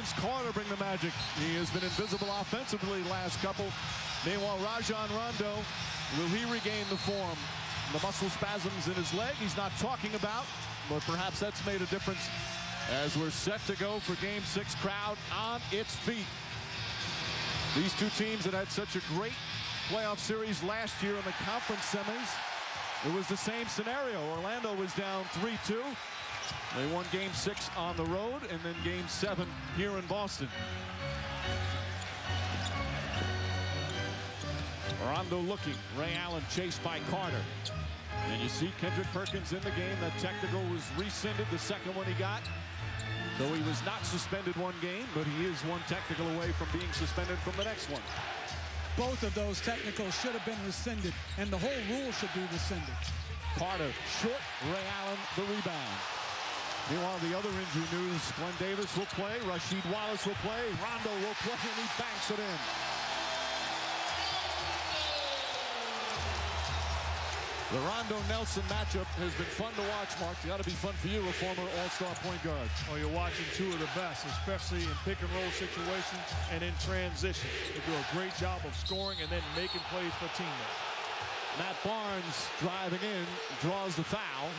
Vince Carter bring the magic. He has been invisible offensively last couple. Meanwhile, Rajon Rondo, will he regain the form? The muscle spasms in his leg he's not talking about, but perhaps that's made a difference as we're set to go for Game 6. Crowd on its feet. These two teams that had such a great playoff series last year in the conference semis. It was the same scenario. Orlando was down 3-2. They won Game 6 on the road and then Game 7 here in Boston. Rondo looking. Ray Allen chased by Carter. And you see Kendrick Perkins in the game. That technical was rescinded, the second one he got. Though he was not suspended one game, but he is one technical away from being suspended from the next one. Both of those technicals should have been rescinded, and the whole rule should be rescinded. Carter short, Ray Allen the rebound. Meanwhile, the other injury news, Glenn Davis will play, Rasheed Wallace will play, Rondo will play, and he banks it in. The Rondo-Nelson matchup has been fun to watch, Mark. It's got to be fun for you, a former all-star point guard. Oh, you're watching two of the best, especially in pick-and-roll situations and in transition. They do a great job of scoring and then making plays for teammates. Matt Barnes driving in, draws the foul.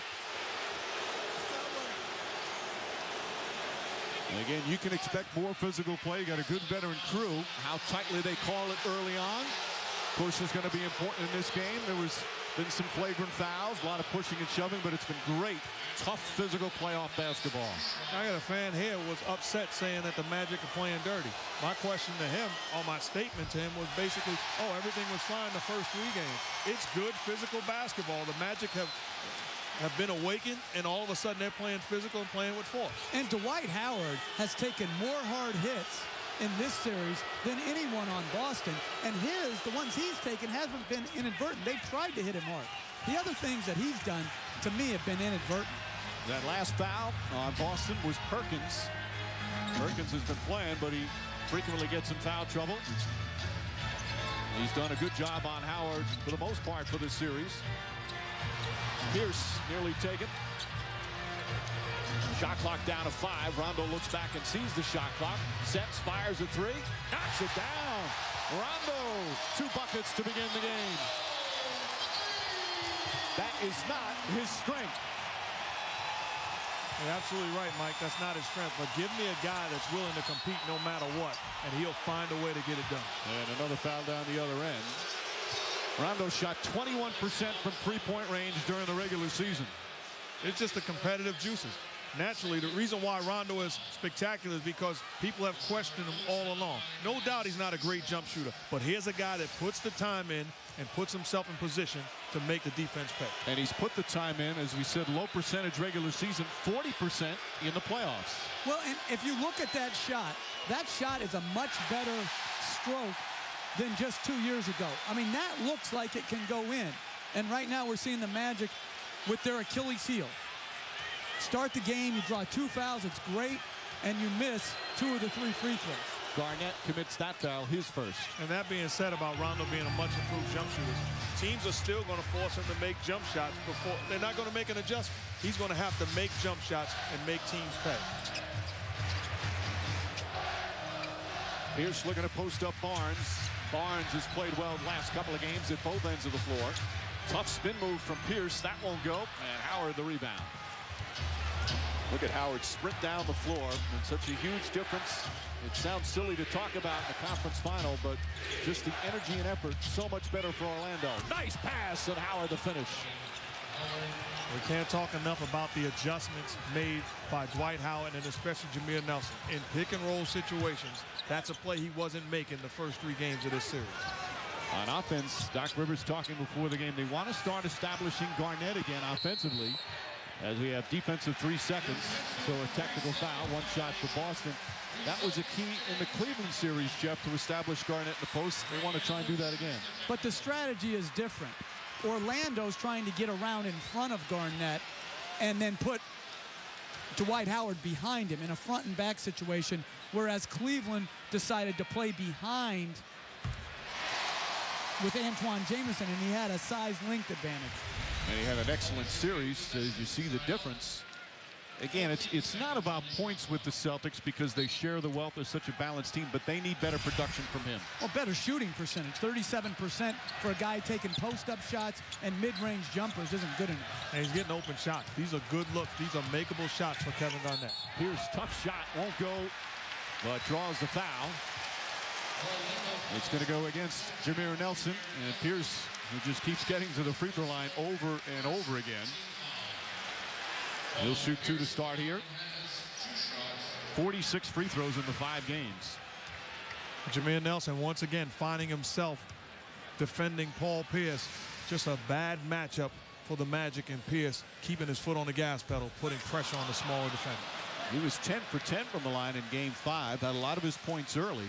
And again, you can expect more physical play. You got a good veteran crew. How tightly they call it early on, of course, is going to be important in this game. There was been some flagrant fouls, a lot of pushing and shoving, but it's been great, tough physical playoff basketball. I got a fan here who was upset saying that the Magic are playing dirty. My question to him, or my statement to him, was basically, oh, everything was fine the first 3 games. It's good physical basketball. The Magic have been awakened, and all of a sudden they're playing physical and playing with force. And Dwight Howard has taken more hard hits in this series than anyone on Boston, and the ones he's taken haven't been inadvertent. They've tried to hit him hard. The other things that he's done, to me, have been inadvertent. That last foul on Boston was Perkins. Perkins has been playing, but he frequently gets in foul trouble. He's done a good job on Howard for the most part for this series. Pierce nearly taken. Shot clock down to 5. Rondo looks back and sees the shot clock. Sets, fires a 3. Knocks it down. Rondo, 2 buckets to begin the game. That is not his strength. You're absolutely right, Mike. That's not his strength. But give me a guy that's willing to compete no matter what, and he'll find a way to get it done. And another foul down the other end. Rondo shot 21% from three-point range during the regular season. It's just the competitive juices. Naturally, the reason why Rondo is spectacular is because people have questioned him all along. No doubt he's not a great jump shooter, but here's a guy that puts the time in and puts himself in position to make the defense pay. And he's put the time in, as we said, low percentage regular season, 40% in the playoffs. Well, and if you look at that shot is a much better stroke than just 2 years ago. I mean, that looks like it can go in. And right now we're seeing the Magic with their Achilles heel. Start the game, you draw 2 fouls, it's great, and you miss 2 of the 3 free throws. Garnett commits that foul, his first. And that being said about Rondo being a much improved jump shooter, teams are still going to force him to make jump shots before. They're not going to make an adjustment. He's going to have to make jump shots and make teams pay. Pierce looking to post up Barnes. Barnes has played well the last couple of games at both ends of the floor. Tough spin move from Pierce. That won't go. And Howard the rebound. Look at Howard sprint down the floor. And such a huge difference. It sounds silly to talk about in the conference final, but just the energy and effort so much better for Orlando. Nice pass, and Howard the finish. We can't talk enough about the adjustments made by Dwight Howard and especially Jameer Nelson. In pick-and-roll situations, that's a play he wasn't making the first 3 games of this series. On offense, Doc Rivers talking before the game. They want to start establishing Garnett again offensively, as we have defensive 3 seconds. So a technical foul, 1 shot for Boston. That was a key in the Cleveland series, Jeff, to establish Garnett in the post. They want to try and do that again. But the strategy is different. Orlando's trying to get around in front of Garnett and then put Dwight Howard behind him in a front and back situation, whereas Cleveland decided to play behind with Antoine Jamison, and he had a size length advantage. And he had an excellent series, as you see the difference. Again, it's not about points with the Celtics because they share the wealth. They're such a balanced team, but they need better production from him. Well, better shooting percentage. 37% for a guy taking post-up shots and mid-range jumpers isn't good enough. And he's getting open shots. These are good looks. These are makeable shots for Kevin Garnett. Pierce, tough shot, won't go, but draws the foul. It's going to go against Jameer Nelson, and Pierce, who just keeps getting to the free throw line over and over again. He'll shoot 2 to start here. 46 free throws in the 5 games. Jameer Nelson once again finding himself defending Paul Pierce. Just a bad matchup for the Magic, and Pierce keeping his foot on the gas pedal, putting pressure on the smaller defender. He was 10 for 10 from the line in game 5. Had a lot of his points early.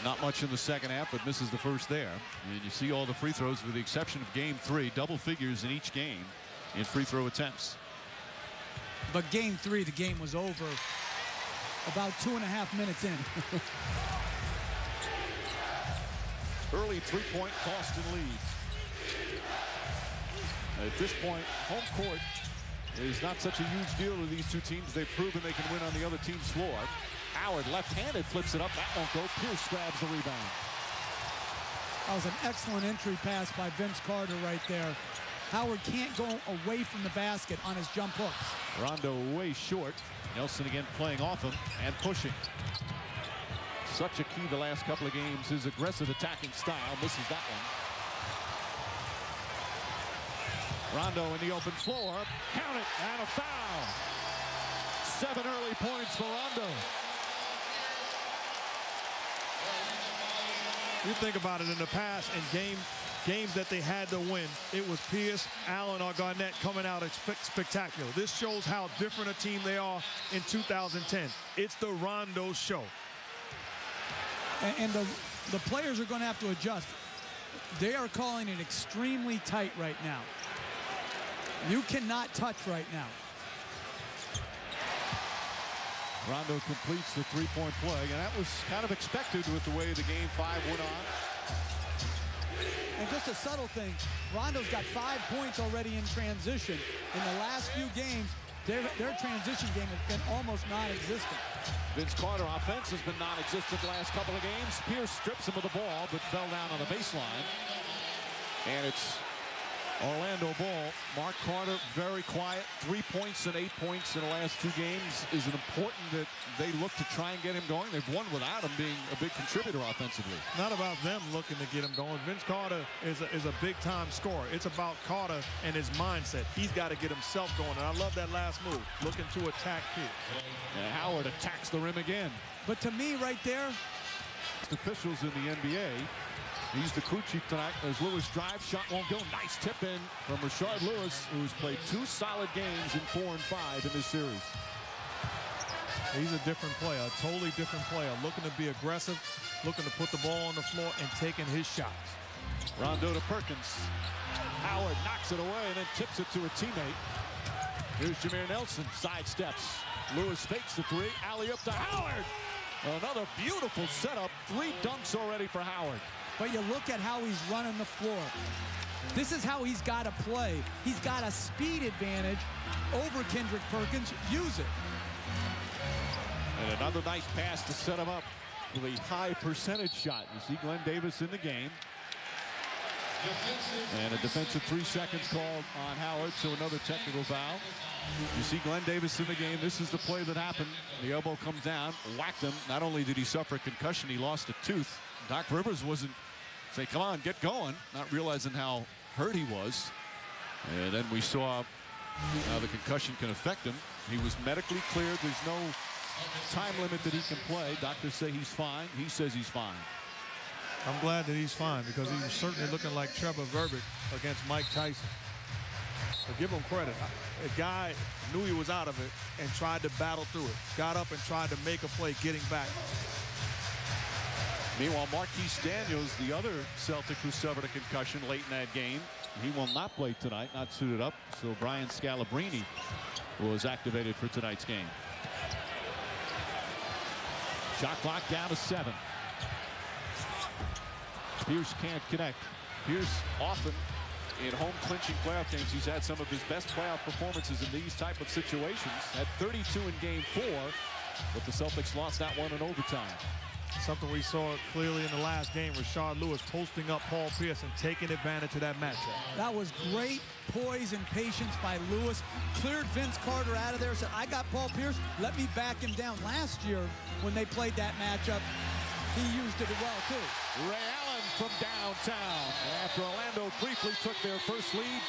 Not much in the second half, but misses the first there. And you see all the free throws with the exception of game 3. Double figures in each game in free throw attempts. But game 3, the game was over about 2.5 minutes in. Early three-point Boston lead. At this point, home court is not such a huge deal to these two teams. They've proven they can win on the other team's floor. Howard left-handed flips it up. That won't go. Pierce grabs the rebound. That was an excellent entry pass by Vince Carter right there. Howard can't go away from the basket on his jump hooks. Rondo way short. Nelson again playing off him and pushing. Such a key the last couple of games. His aggressive attacking style misses that one. Rondo in the open floor. Count it, and a foul. 7 early points for Rondo. You think about it, in the past, in games that they had to win, it was Pierce, Allen, or Garnett coming out spectacular. This shows how different a team they are in 2010. It's the Rondo show. And the players are going to have to adjust. They are calling it extremely tight right now. You cannot touch right now. Rondo completes the three-point play, and that was kind of expected with the way the game 5 went on. And just a subtle thing, Rondo's got 5 points already in transition. In the last few games, their transition game has been almost non-existent. Vince Carter offense has been non-existent the last couple of games. Pierce strips him of the ball, but fell down on the baseline. And it's Orlando ball. Mark Carter very quiet. 3 points and 8 points in the last 2 games. Is it important that they look to try and get him going? They've won without him being a big contributor offensively. Not about them looking to get him going. Vince Carter is a big-time scorer. It's about Carter and his mindset. He's got to get himself going. And I love that last move, looking to attack Pierce. And Howard attacks the rim again. But to me, right there, officials in the NBA. He's the crew chief tonight as Lewis drives. Shot won't go. Nice tip in from Rashard Lewis, who's played 2 solid games in 4 and 5 in this series. He's a different player, a totally different player, looking to be aggressive, looking to put the ball on the floor and taking his shots. Rondo to Perkins. Howard knocks it away and then tips it to a teammate. Here's Jameer Nelson, sidesteps. Lewis fakes the 3, alley-up to Howard. Another beautiful setup, 3 dunks already for Howard. but you look at how he's running the floor. This is how he's got to play. He's got a speed advantage over Kendrick Perkins. Use it. And another nice pass to set him up with a high percentage shot. You see Glenn Davis in the game. And a defensive 3 seconds called on Howard, so another technical foul. You see Glenn Davis in the game. This is the play that happened. The elbow comes down, whacked him. Not only did he suffer a concussion, he lost a tooth. Doc Rivers wasn't say, come on, get going, not realizing how hurt he was. And then we saw how the concussion can affect him. He was medically cleared. There's no time limit that he can play. Doctors say he's fine. He says he's fine. I'm glad that he's fine because he was certainly looking like Trevor Verbick against Mike Tyson. But give him credit. A guy knew he was out of it and tried to battle through it. Got up and tried to make a play getting back. Meanwhile, Marquise Daniels, the other Celtic who suffered a concussion late in that game, he will not play tonight, not suited up. So Brian Scalabrine was activated for tonight's game. Shot clock down to 7. Pierce can't connect. Pierce often in home clinching playoff games. He's had some of his best playoff performances in these type of situations. Had 32 in game 4, but the Celtics lost that one in overtime. Something we saw clearly in the last game, Rashard Lewis posting up Paul Pierce and taking advantage of that matchup. That was great poise and patience by Lewis. Cleared Vince Carter out of there, said, I got Paul Pierce, let me back him down. Last year, when they played that matchup, he used it well, too. Ray Allen from downtown. After Orlando briefly took their first lead,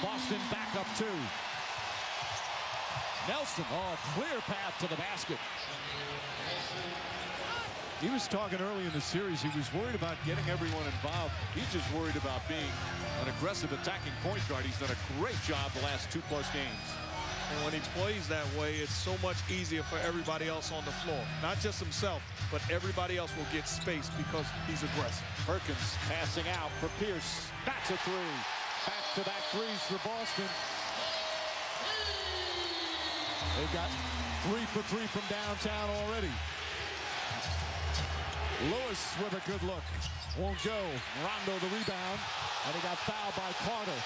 Boston back up 2. Nelson, clear path to the basket. He was talking early in the series. He was worried about getting everyone involved. He's just worried about being an aggressive attacking point guard. He's done a great job the last 2+ games. And when he plays that way, it's so much easier for everybody else on the floor. Not just himself, but everybody else will get space because he's aggressive. Perkins passing out for Pierce. That's a 3. Back-to-back threes for Boston. They've got 3 for 3 from downtown already. Lewis with a good look. Won't go. Rondo the rebound. And he got fouled by Carter.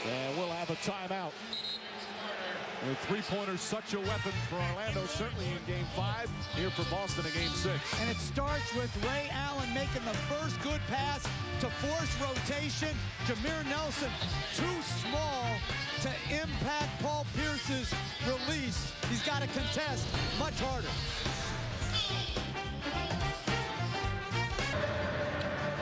And we'll have a timeout. The three-pointer's such a weapon for Orlando, certainly in Game 5. Here for Boston in Game 6. And it starts with Ray Allen making the first good pass to force rotation. Jameer Nelson, too small to impact Paul Pierce's release. He's got to contest much harder.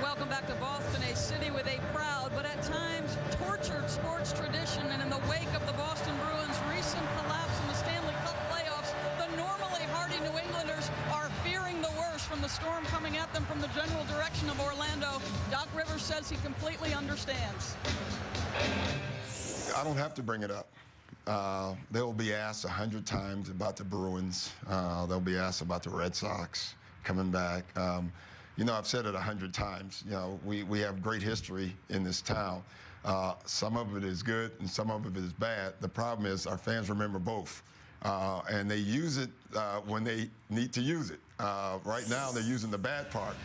Welcome back to Boston, a city with a proud but at times tortured sports tradition. And in the wake of the Boston Bruins' recent collapse in the Stanley Cup playoffs, the normally hardy New Englanders are fearing the worst from the storm coming at them from the general direction of Orlando. Doc Rivers says he completely understands. I don't have to bring it up. They'll be asked 100 times about the Bruins. They'll be asked about the Red Sox coming back. You know, I've said it 100 times. You know, we have great history in this town. Some of it is good and some of it is bad. The problem is our fans remember both. And they use it when they need to use it. Right now, they're using the bad part.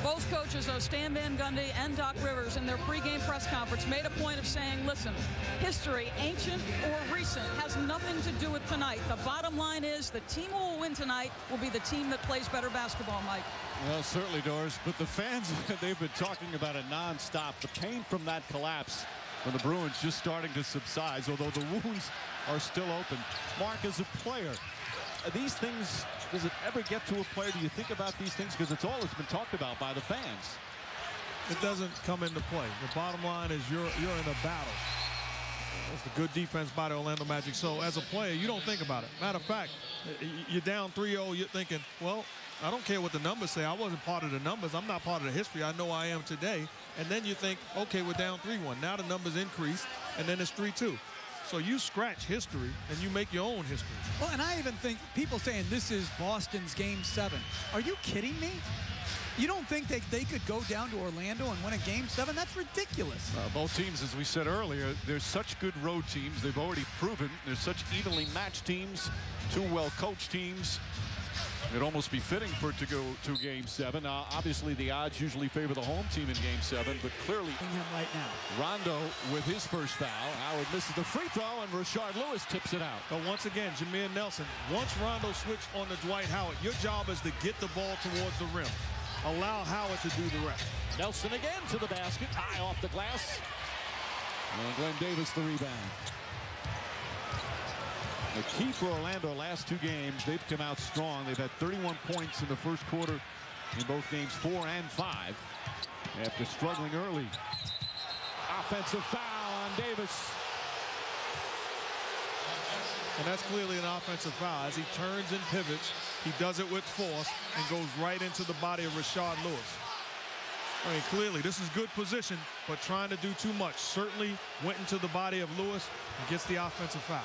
Both coaches, Stan Van Gundy and Doc Rivers, in their pregame press conference made a point of saying, listen, history, ancient or recent, has nothing to do with tonight. The bottom line is the team who will win tonight will be the team that plays better basketball, Mike. Well, certainly, Doris, but the fans, they've been talking about it nonstop. The pain from that collapse when the Bruins just starting to subside, although the wounds are still open. Mark, as a player, these things, does it ever get to a player? Do you think about these things? Because it's all that's been talked about by the fans. It doesn't come into play. The bottom line is you're in a battle. It's the good defense by the Orlando Magic. So as a player, you don't think about it. Matter of fact, you're down 3-0. You're thinking, well, I don't care what the numbers say. I wasn't part of the numbers. I'm not part of the history. I know I am today. And then you think, okay, we're down 3-1. Now the numbers increase, and then it's 3-2. So you scratch history, and you make your own history. Well, and I even think people saying this is Boston's Game 7. Are you kidding me? You don't think they could go down to Orlando and win a Game 7? That's ridiculous. Both teams, as we said earlier, they're such good road teams. They've already proven they're such evenly matched teams, 2 well-coached teams. It'd almost be fitting for it to go to Game 7. Obviously, the odds usually favor the home team in Game 7, but clearly Him right now. Rondo with his first foul. Howard misses the free throw, and Rashard Lewis tips it out. But once again, Jameer Nelson, once Rondo switched on to Dwight Howard, your job is to get the ball towards the rim. Allow Howard to do the rest. Nelson again to the basket, high off the glass. And Glenn Davis the rebound. The key for Orlando last 2 games, they've come out strong. They've had 31 points in the first quarter in both games 4 and 5 after struggling early. Offensive foul on Davis. And that's clearly an offensive foul. As he turns and pivots, he does it with force and goes right into the body of Rashard Lewis. I mean, clearly, this is good position, but trying to do too much. Certainly went into the body of Lewis and gets the offensive foul.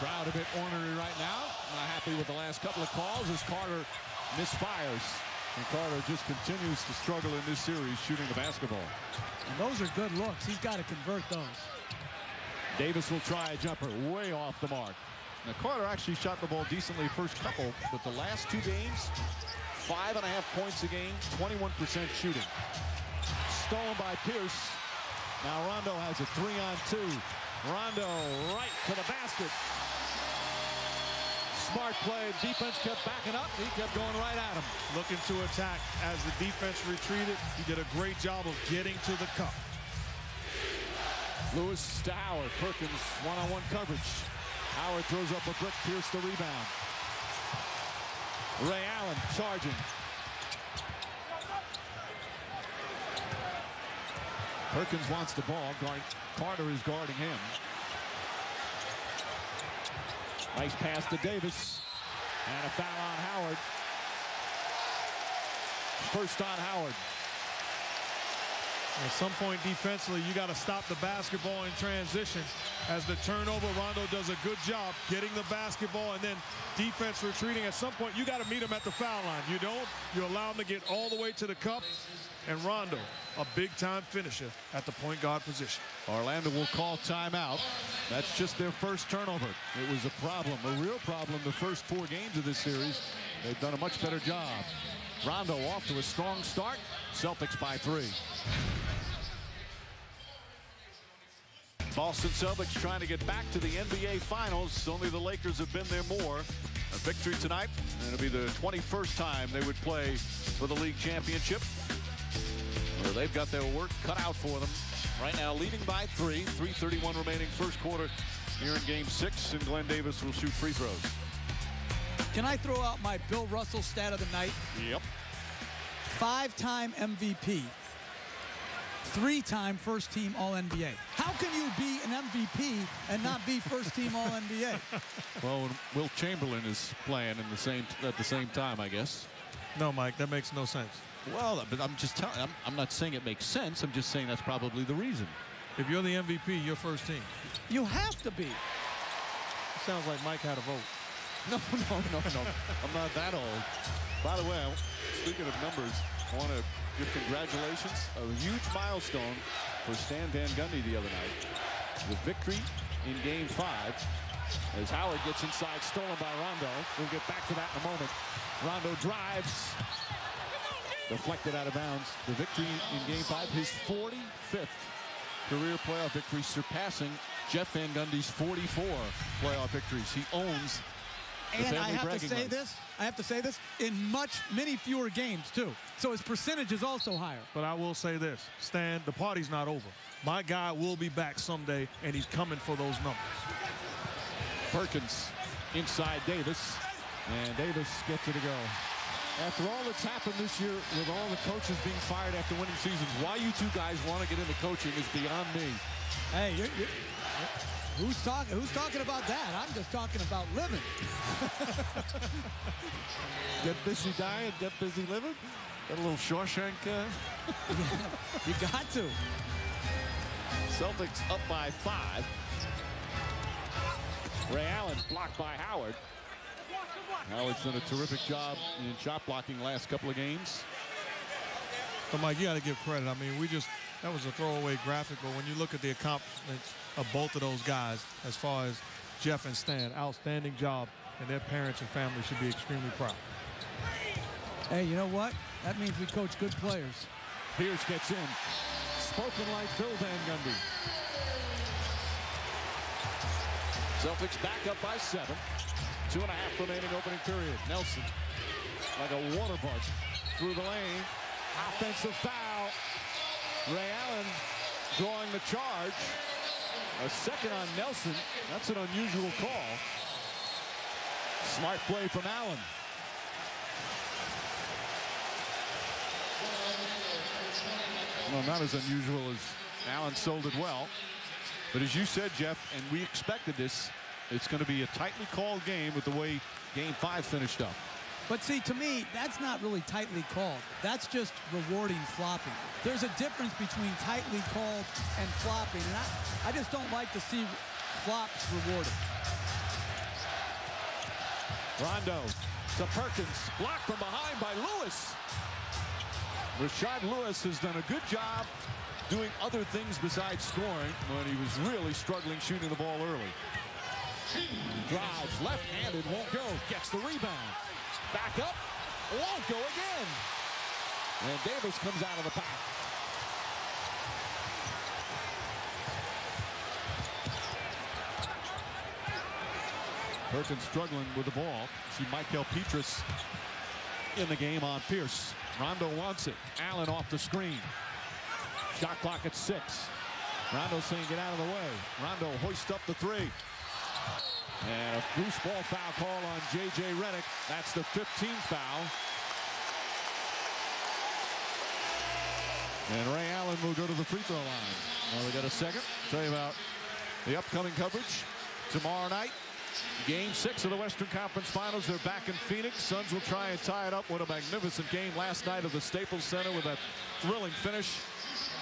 Crowd a bit ornery right now. Not happy with the last couple of calls as Carter misfires. And Carter just continues to struggle in this series shooting the basketball. And those are good looks. He's got to convert those. Davis will try a jumper way off the mark. Now, Carter actually shot the ball decently first couple, but the last 2 games, 5.5 points a game, 21% shooting. Stolen by Pierce. Now Rondo has a 3-on-2. Rondo right to the basket. Smart play. Defense kept backing up. He kept going right at him. Looking to attack. As the defense retreated, he did a great job of getting to the cup. Lewis to Howard. Perkins one-on-one coverage. Howard throws up a brick. Pierce the rebound. Ray Allen charging. Perkins wants the ball. Carter is guarding him. Nice pass to Davis. And a foul on Howard. First on Howard. At some point defensively, you got to stop the basketball in transition. As the turnover, Rondo does a good job getting the basketball, and then defense retreating. At some point, you got to meet him at the foul line. You don't, you allow him to get all the way to the cup. And Rondo, a big-time finisher at the point guard position. Orlando will call timeout. That's just their first turnover. It was a problem, a real problem, the first 4 games of this series. They've done a much better job. Rondo off to a strong start. Celtics by 3. Boston Celtics trying to get back to the NBA Finals. Only the Lakers have been there more. A victory tonight, and it'll be the 21st time they would play for the league championship. Well, they've got their work cut out for them. Right now leading by 3. 3:31 remaining first quarter here in Game 6, and Glenn Davis will shoot free throws. Can I throw out my Bill Russell stat of the night? Yep. 5-time MVP. 3-time first-team All-NBA. How can you be an MVP and not be first-team All-NBA? Well, when Will Chamberlain is playing at the same time, I guess. No, Mike, that makes no sense. Well, but I'm just telling. I'm not saying it makes sense. I'm just saying that's probably the reason. If you're the MVP, you're first team. You have to be. Sounds like Mike had a vote. No. I'm not that old. By the way, speaking of numbers, I want to give congratulations. A huge milestone for Stan Van Gundy the other night. The victory in Game 5 as Howard gets inside, stolen by Rondo. We'll get back to that in a moment. Rondo drives. Deflected out of bounds. The victory in Game 5, his 45th career playoff victory, surpassing Jeff Van Gundy's 44 playoff victories. He owns the and family I have bragging to say this, in many fewer games, too. So his percentage is also higher. But I will say this, Stan, the party's not over. My guy will be back someday, and he's coming for those numbers. Perkins inside Davis, and Davis gets it to go. After all that's happened this year with all the coaches being fired after winning seasons, why you two guys want to get into coaching is beyond me. Hey, who's talking about that? I'm just talking about living. Get busy dying, get busy living. Got a little Shawshank. You got to. Celtics up by 5. Ray Allen blocked by Howard. Howard's done a terrific job in shot blocking last couple of games. But Mike, you got to give credit. I mean, that was a throwaway graphic, but when you look at the accomplishments of both of those guys, as far as Jeff and Stan, outstanding job, and their parents and family should be extremely proud. Hey, you know what? That means we coach good players. Pierce gets in. Spoken like Bill Van Gundy. Celtics back up by 7. 2.5 remaining opening period. Nelson, like a water bug, through the lane. Offensive foul. Ray Allen drawing the charge. A second on Nelson. That's an unusual call. Smart play from Allen. Well, not as unusual as Allen sold it well. But as you said, Jeff, and we expected this, it's going to be a tightly called game with the way Game 5 finished up. But see, to me, that's not really tightly called. That's just rewarding flopping. There's a difference between tightly called and flopping, and I just don't like to see flops rewarded. Rondo to Perkins, blocked from behind by Lewis. Rashard Lewis has done a good job doing other things besides scoring when he was really struggling shooting the ball early. Drives left-handed, won't go. Gets the rebound. Back up, won't go again. And Davis comes out of the pack. Perkins struggling with the ball. See Michael Petrus in the game on Pierce. Rondo wants it. Allen off the screen. Shot clock at 6. Rondo saying get out of the way. Rondo hoists up the 3. And a loose ball foul call on J.J. Redick. That's the 15th foul. And Ray Allen will go to the free throw line. Well, we got a second. Tell you about the upcoming coverage tomorrow night. Game 6 of the Western Conference Finals. They're back in Phoenix. Suns will try and tie it up. What a magnificent game last night at the Staples Center with a thrilling finish.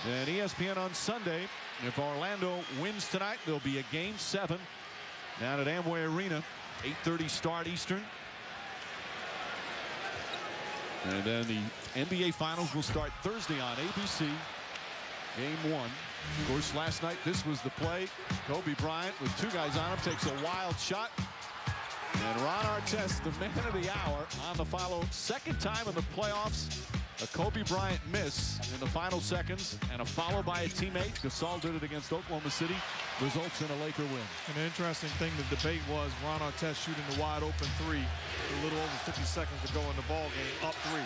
And ESPN on Sunday. If Orlando wins tonight, there'll be a Game 7 down at Amway Arena. 8:30 start Eastern. And then the NBA Finals will start Thursday on ABC. Game 1. Of course, last night, this was the play. Kobe Bryant with 2 guys on him takes a wild shot. And Ron Artest, the man of the hour, on the follow. Second time in the playoffs, a Kobe Bryant miss in the final seconds, and a follow by a teammate. Gasol did it against Oklahoma City. Results in a Laker win. An interesting thing to debate was Ron Artest shooting the wide open 3 a little over 50 seconds to go in the ball game, up 3.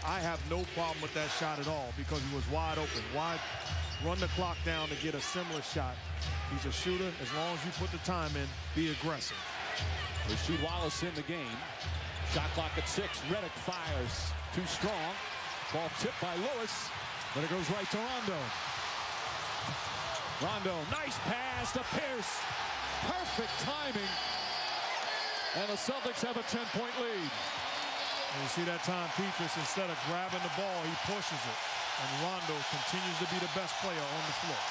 I have no problem with that shot at all because he was wide open. Run the clock down to get a similar shot. He's a shooter. As long as you put the time in, be aggressive. Rasheed Wallace in the game. Shot clock at 6. Redick fires. Too strong. Ball tipped by Lewis, but it goes right to Rondo. Rondo, nice pass to Pierce. Perfect timing. And the Celtics have a 10-point lead. And you see that time Petrus, instead of grabbing the ball, he pushes it. And Rondo continues to be the best player on the floor.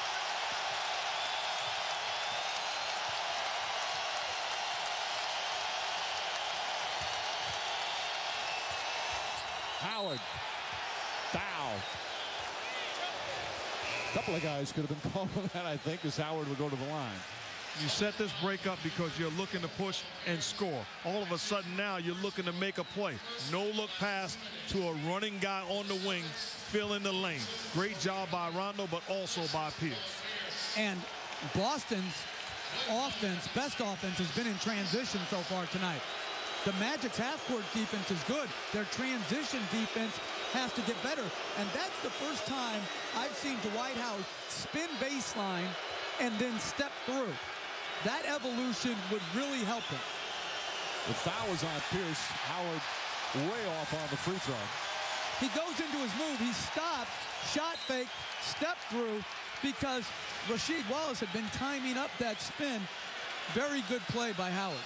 Howard. Foul. A couple of guys could have been called for that, I think, as Howard would go to the line. You set this break up because you're looking to push and score. All of a sudden now you're looking to make a play. No look pass to a running guy on the wing, fill in the lane. Great job by Rondo, but also by Pierce. And Boston's offense, best offense, has been in transition so far tonight. The Magic's half-court defense is good. Their transition defense has to get better. And that's the first time I've seen Dwight Howard spin baseline and then step through. That evolution would really help him. The foul is on Pierce. Howard way off on the free throw. He goes into his move. He stopped, shot fake, step through, because Rasheed Wallace had been timing up that spin. Very good play by Howard.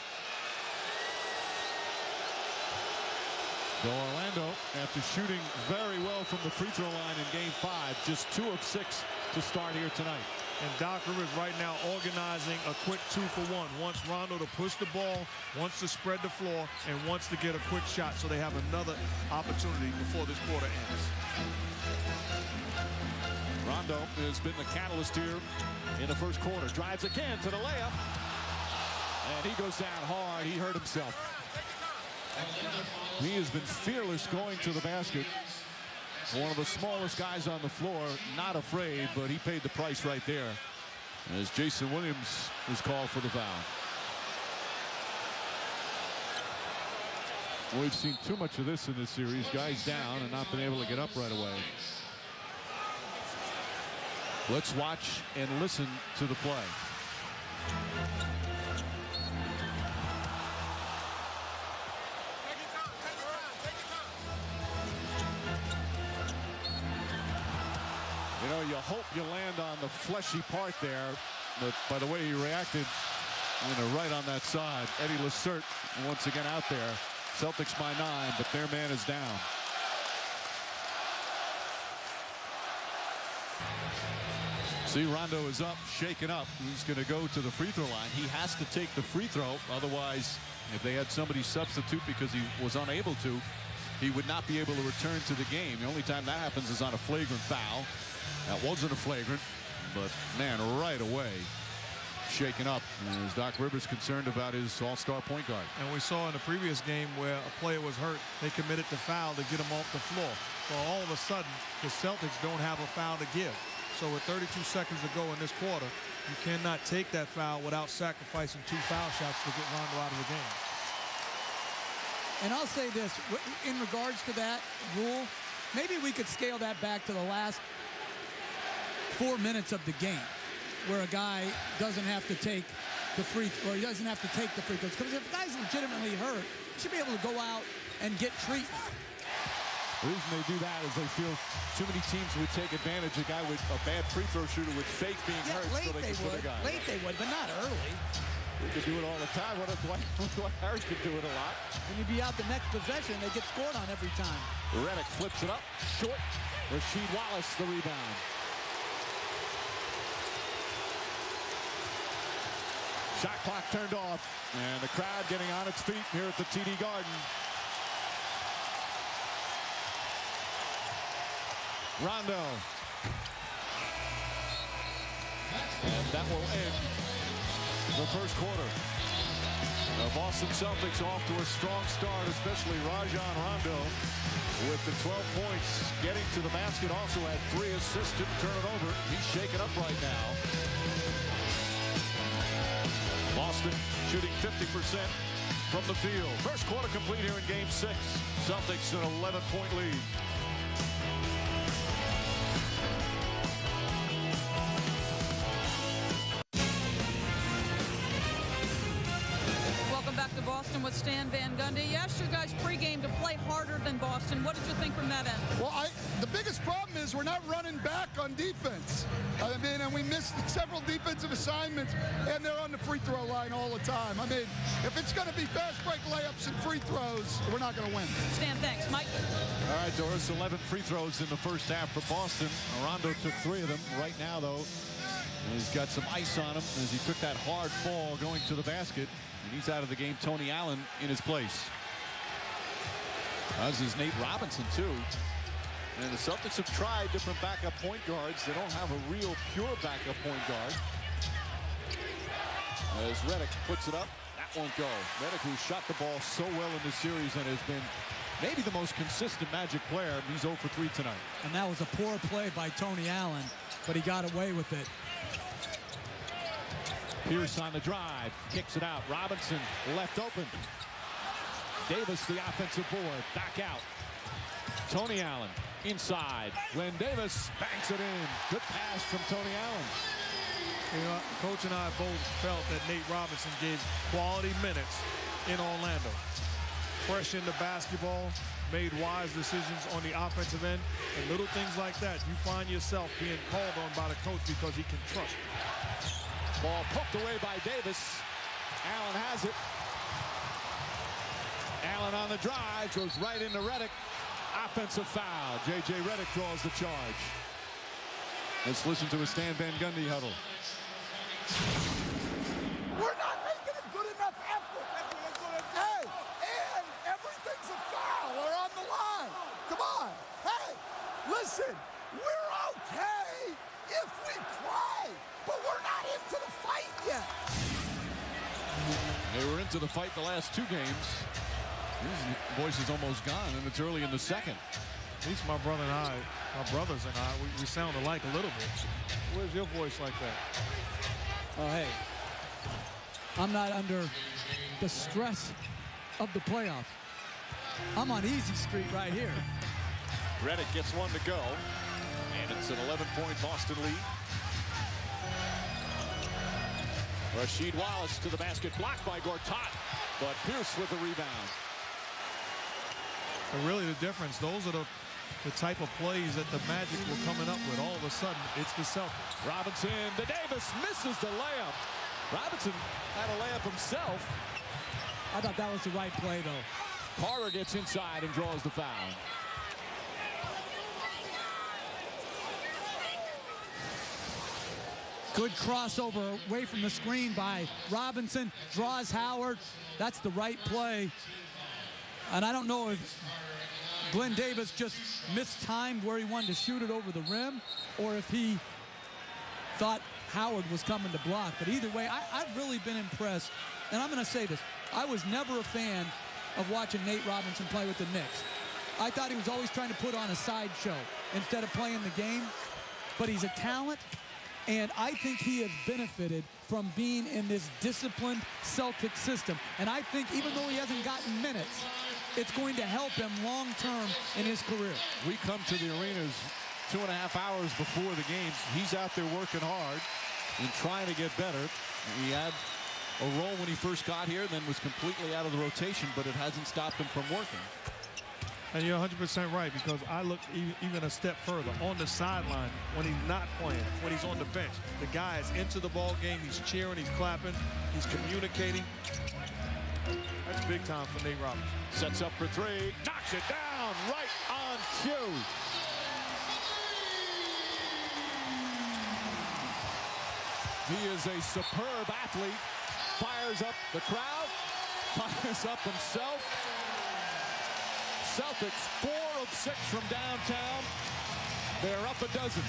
So Orlando, after shooting very well from the free throw line in Game 5, just 2 of 6 to start here tonight. And Doc Rivers right now organizing a quick 2-for-1. Wants Rondo to push the ball, wants to spread the floor, and wants to get a quick shot so they have another opportunity before this quarter ends. Rondo has been the catalyst here in the first quarter. Drives again to the layup. And he goes down hard. He hurt himself. He has been fearless going to the basket. One of the smallest guys on the floor, not afraid, but he paid the price right there as Jason Williams is called for the foul. We've seen too much of this in this series. Guys down and not been able to get up right away. Let's watch and listen to the play. You know, you hope you land on the fleshy part there, but by the way he reacted, right on that side. Eddie Lacerte once again out there. Celtics by 9, but their man is down. See, Rondo is up, shaken up. He's going to go to the free throw line. He has to take the free throw. Otherwise, if they had somebody substitute because he was unable to, he would not be able to return to the game. The only time that happens is on a flagrant foul. That wasn't a flagrant, but man, right away, shaken up as Doc Rivers concerned about his all-star point guard. And we saw in the previous game where a player was hurt, they committed the foul to get him off the floor. So all of a sudden, the Celtics don't have a foul to give. So with 32 seconds to go in this quarter, you cannot take that foul without sacrificing 2 foul shots to get Rondo out of the game. And I'll say this, in regards to that rule, maybe we could scale that back to the last 4 minutes of the game, where a guy doesn't have to take the free throw, or he doesn't have to take the free throws. Because if a guy's legitimately hurt, he should be able to go out and get treatment. The reason they do that is they feel too many teams would take advantage. A guy with a bad free throw shooter would fake being hurt late so they could put a guy. Late they would, but not early. They could do it all the time. What if Dwight Harris could do it a lot? And you'd be out the next possession, they get scored on every time. Redick flips it up, short. Rasheed Wallace the rebound. Shot clock turned off, and the crowd getting on its feet here at the TD Garden. Rondo. And that will end the first quarter. The Boston Celtics off to a strong start, especially Rajon Rondo with the 12 points, getting to the basket. Also had 3 assists, didn't turn it over. He's shaken up right now. Boston shooting 50% from the field. First quarter complete here in Game 6. Celtics an 11-point lead. Welcome back to Boston with Stan Van Gundy. You asked your guys pregame to play harder than Boston. What did you think from that end? Well, the biggest problem is we're not running back on defense. I mean, and we missed several defensive assignments, and they're on the free throw line all the time. I mean, if it's going to be fast break layups and free throws, we're not going to win. Stan, thanks. Mike? All right, Doris, 11 free throws in the first half for Boston. Rondo took 3 of them. Right now, though, he's got some ice on him as he took that hard fall going to the basket. And he's out of the game. Tony Allen in his place. As is Nate Robinson, too. And the Celtics have tried different backup point guards. They don't have a real pure backup point guard. As Redick puts it up, that won't go. Redick, who shot the ball so well in this series and has been maybe the most consistent Magic player. He's 0 for 3 tonight. And that was a poor play by Tony Allen, but he got away with it. Pierce on the drive, kicks it out. Robinson left open. Davis the offensive board, back out. Tony Allen inside. Glenn Davis banks it in. Good pass from Tony Allen. You know, Coach and I both felt that Nate Robinson gave quality minutes in Orlando. Fresh into basketball, made wise decisions on the offensive end, and little things like that. You find yourself being called on by the coach because he can trust you. Ball poked away by Davis. Allen has it. Allen on the drive, goes right into Redick. Offensive foul. J.J. Redick draws the charge. Let's listen to a Stan Van Gundy huddle. We're not making a good enough effort. Hey, and everything's a foul or on the line. Come on. Hey, listen, we're okay if we play, but we're not into the fight yet. They were into the fight the last 2 games. His voice is almost gone, and it's early in the second. At least my brother and I, my brothers and I, we sound alike a little bit. Where's your voice like that? Oh, hey, I'm not under the stress of the playoffs. I'm on easy street right here. Redick gets 1 to go, and it's an 11-point Boston lead. Rasheed Wallace to the basket, blocked by Gortat, but Pierce with the rebound. And really the difference, those are the type of plays that the Magic were coming up with. All of a sudden, it's the Celtics. Robinson to Davis, misses the layup. Robinson had a layup himself. I thought that was the right play, though. Carter gets inside and draws the foul. Good crossover away from the screen by Robinson. Draws Howard. That's the right play. And I don't know if Glenn Davis just mistimed where he wanted to shoot it over the rim, or if he thought Howard was coming to block. But either way, I've really been impressed. And I'm going to say this. I was never a fan of watching Nate Robinson play with the Knicks. I thought he was always trying to put on a sideshow instead of playing the game. But he's a talent, and I think he has benefited from being in this disciplined Celtic system. And I think even though he hasn't gotten minutes, it's going to help him long-term in his career. We come to the arenas 2.5 hours before the games. He's out there working hard and trying to get better. He had a role when he first got here, then was completely out of the rotation, but it hasn't stopped him from working. And you're 100% right, because I look even a step further. On the sideline, when he's not playing, when he's on the bench, the guy is into the ball game. He's cheering, he's clapping, he's communicating. That's big time for Nate Robinson. Sets up for three, knocks it down right on cue. He is a superb athlete. Fires up the crowd, fires up himself. Celtics 4 of 6 from downtown. They're up a dozen.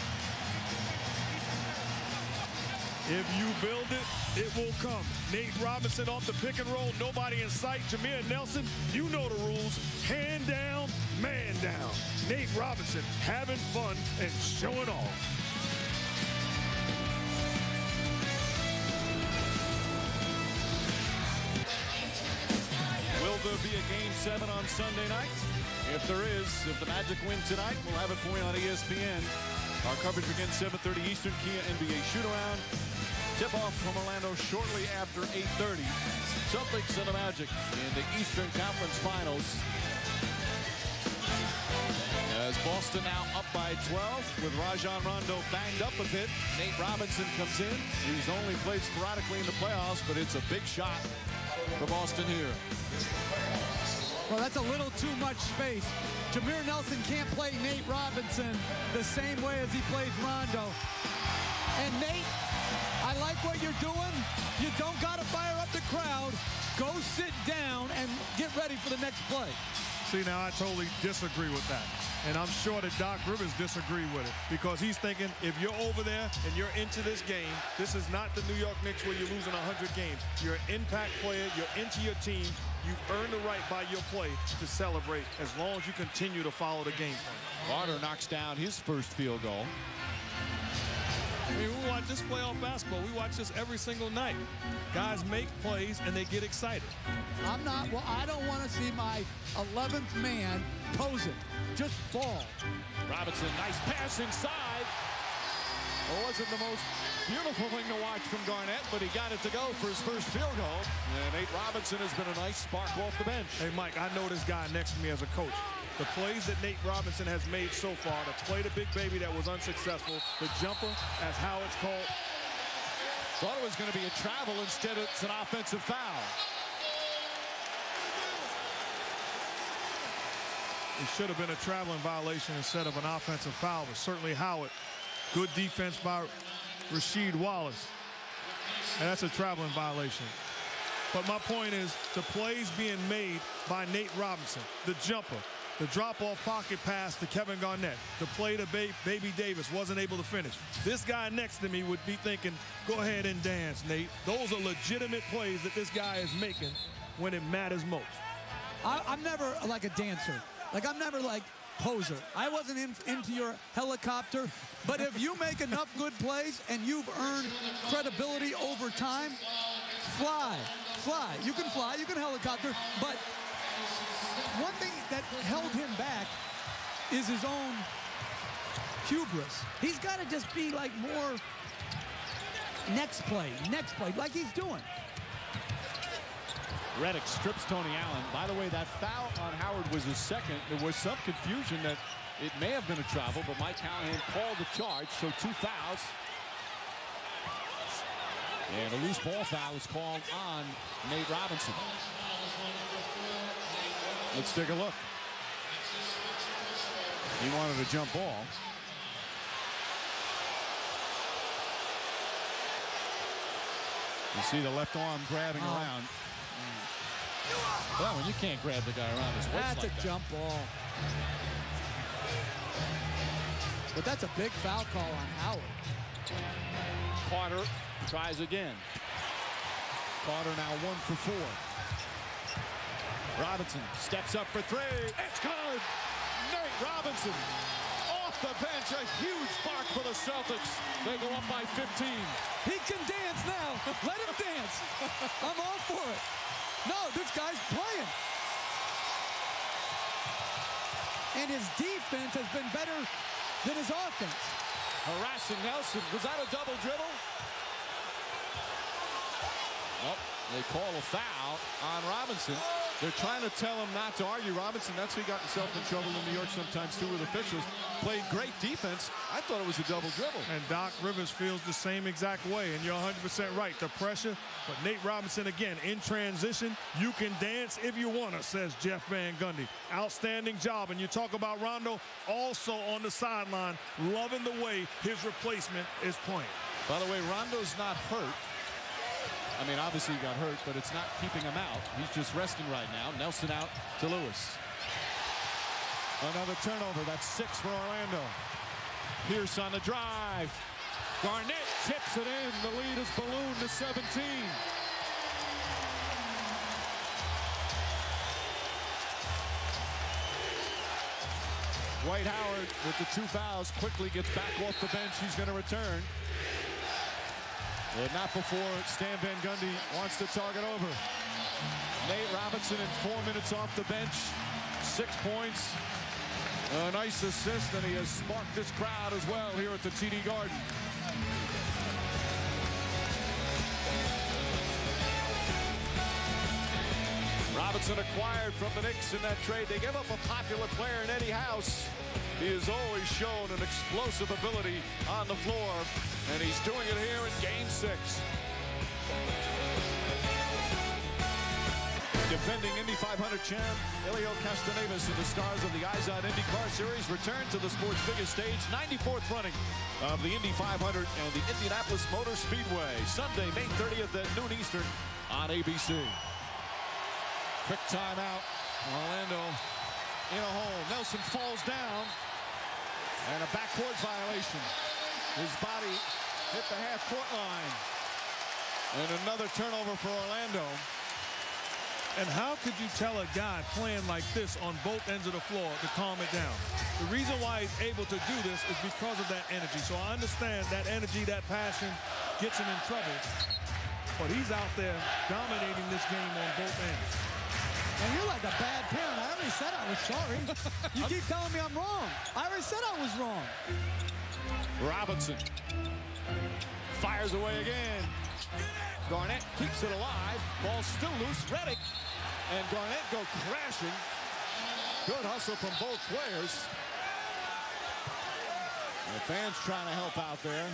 If you build it, it will come. Nate Robinson off the pick and roll. Nobody in sight. Jameer Nelson, you know the rules. Hand down, man down. Nate Robinson having fun and showing off. Will there be a Game 7 on Sunday night? If there is, if the Magic win tonight, we'll have it for you on ESPN. Our coverage begins 7:30 Eastern, Kia NBA shoot-around. Tip-off from Orlando shortly after 8:30. Celtics and the Magic in the Eastern Conference Finals. As Boston now up by 12 with Rajon Rondo banged up a bit. Nate Robinson comes in. He's only played sporadically in the playoffs, but it's a big shot for Boston here. Well, that's a little too much space. Jameer Nelson can't play Nate Robinson the same way as he plays Rondo. And Nate, I like what you're doing. You don't got to fire up the crowd. Go sit down and get ready for the next play. See, now I totally disagree with that. And I'm sure that Doc Rivers disagreed with it, because he's thinking if you're over there and you're into this game, this is not the New York Knicks where you're losing 100 games. You're an impact player. You're into your team. You've earned the right by your play to celebrate as long as you continue to follow the game plan. Carter knocks down his first field goal. I mean, we watch this playoff basketball. We watch this every single night. Guys make plays and they get excited. I don't want to see my 11th man pose it. Just ball. Robinson, nice pass inside. It wasn't the most beautiful thing to watch from Garnett, but he got it to go for his first field goal. And Nate Robinson has been a nice spark off the bench. Hey, Mike, I know this guy next to me as a coach. The plays that Nate Robinson has made so far, the play to Big Baby that was unsuccessful, the jumper, as how it's called. Thought it was going to be a travel, instead it's an offensive foul. It should have been a traveling violation instead of an offensive foul, but certainly Howard. Good defense by Rasheed Wallace. And that's a traveling violation. But my point is, the plays being made by Nate Robinson, the jumper, the drop-off pocket pass to Kevin Garnett, the play to Baby Davis, wasn't able to finish. This guy next to me would be thinking, go ahead and dance, Nate. Those are legitimate plays that this guy is making when it matters most. I'm never like a dancer. Like, I'm never like poser. I wasn't into your helicopter. But if you make enough good plays and you've earned credibility over time, fly. You can fly, you can helicopter. But one thing that held him back is his own hubris. He's got to just be like more next play, like he's doing. Redick strips Tony Allen. By the way, that foul on Howard was his second. There was some confusion that it may have been a travel, but Mike Callahan called the charge, so 2 fouls. And a loose ball foul was called on Nate Robinson. Let's take a look. He wanted a jump ball. You see the left arm grabbing around. Well, when you can't grab the guy around his waist That's like a that. jump ball. But that's a big foul call on Howard. Carter tries again. Carter now 1 for 4. Robinson steps up for 3. It's good. Nate Robinson off the bench. A huge spark for the Celtics. They go up by 15. He can dance now. Let him dance. I'm all for it. No, this guy's playing. And his defense has been better than his offense. Harassing Nelson. Was that a double dribble? Nope. They call a foul on Robinson. They're trying to tell him not to argue. Robinson, that's who got himself in trouble in New York sometimes too with officials. Played great defense. I thought it was a double dribble. And Doc Rivers feels the same exact way, and you're 100% right. The pressure, but Nate Robinson again in transition. You can dance if you want to, says Jeff Van Gundy. Outstanding job. And you talk about Rondo also on the sideline, loving the way his replacement is playing. By the way, Rondo's not hurt. I mean, obviously he got hurt, but it's not keeping him out. He's just resting right now. Nelson out to Lewis. Another turnover. That's 6 for Orlando. Pierce on the drive. Garnett tips it in. The lead is ballooned to 17. Dwight Howard with the 2 fouls quickly gets back off the bench. He's going to return. But not before Stan Van Gundy wants to target over. Nate Robinson in 4 minutes off the bench. 6 points. A nice assist, and he has sparked this crowd as well here at the TD Garden. Robinson acquired from the Knicks in that trade. They gave up a popular player in Eddie House. He has always shown an explosive ability on the floor, and he's doing it here in Game 6. Defending Indy 500 champ Elio Castanevis and the stars of the Izod IndyCar Series return to the sport's biggest stage, 94th running of the Indy 500 and the Indianapolis Motor Speedway, Sunday, May 30th at noon Eastern on ABC. Quick timeout. Orlando in a hole. Nelson falls down. And a backcourt violation. His body hit the half-court line. And another turnover for Orlando. And how could you tell a guy playing like this on both ends of the floor to calm it down? The reason why he's able to do this is because of that energy. So I understand that energy, that passion gets him in trouble. But he's out there dominating this game on both ends. And you're like a bad parent. I already said I was sorry. You keep telling me I'm wrong. I already said I was wrong. Robinson fires away again. Garnett keeps it alive. Ball still loose. Redick and Garnett go crashing. Good hustle from both players. And the fans trying to help out there.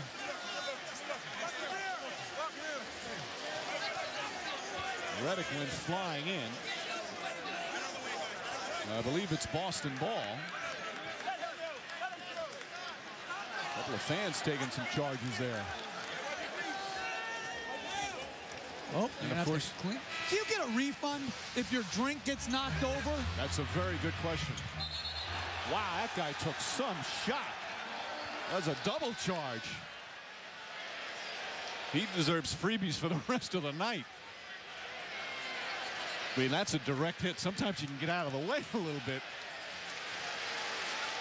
Redick went flying in. I believe it's Boston ball. A couple of fans taking some charges there. Oh, and of course, do you get a refund if your drink gets knocked over? That's a very good question. Wow, that guy took some shot. That's a double charge. He deserves freebies for the rest of the night. I mean, that's a direct hit. Sometimes you can get out of the way a little bit.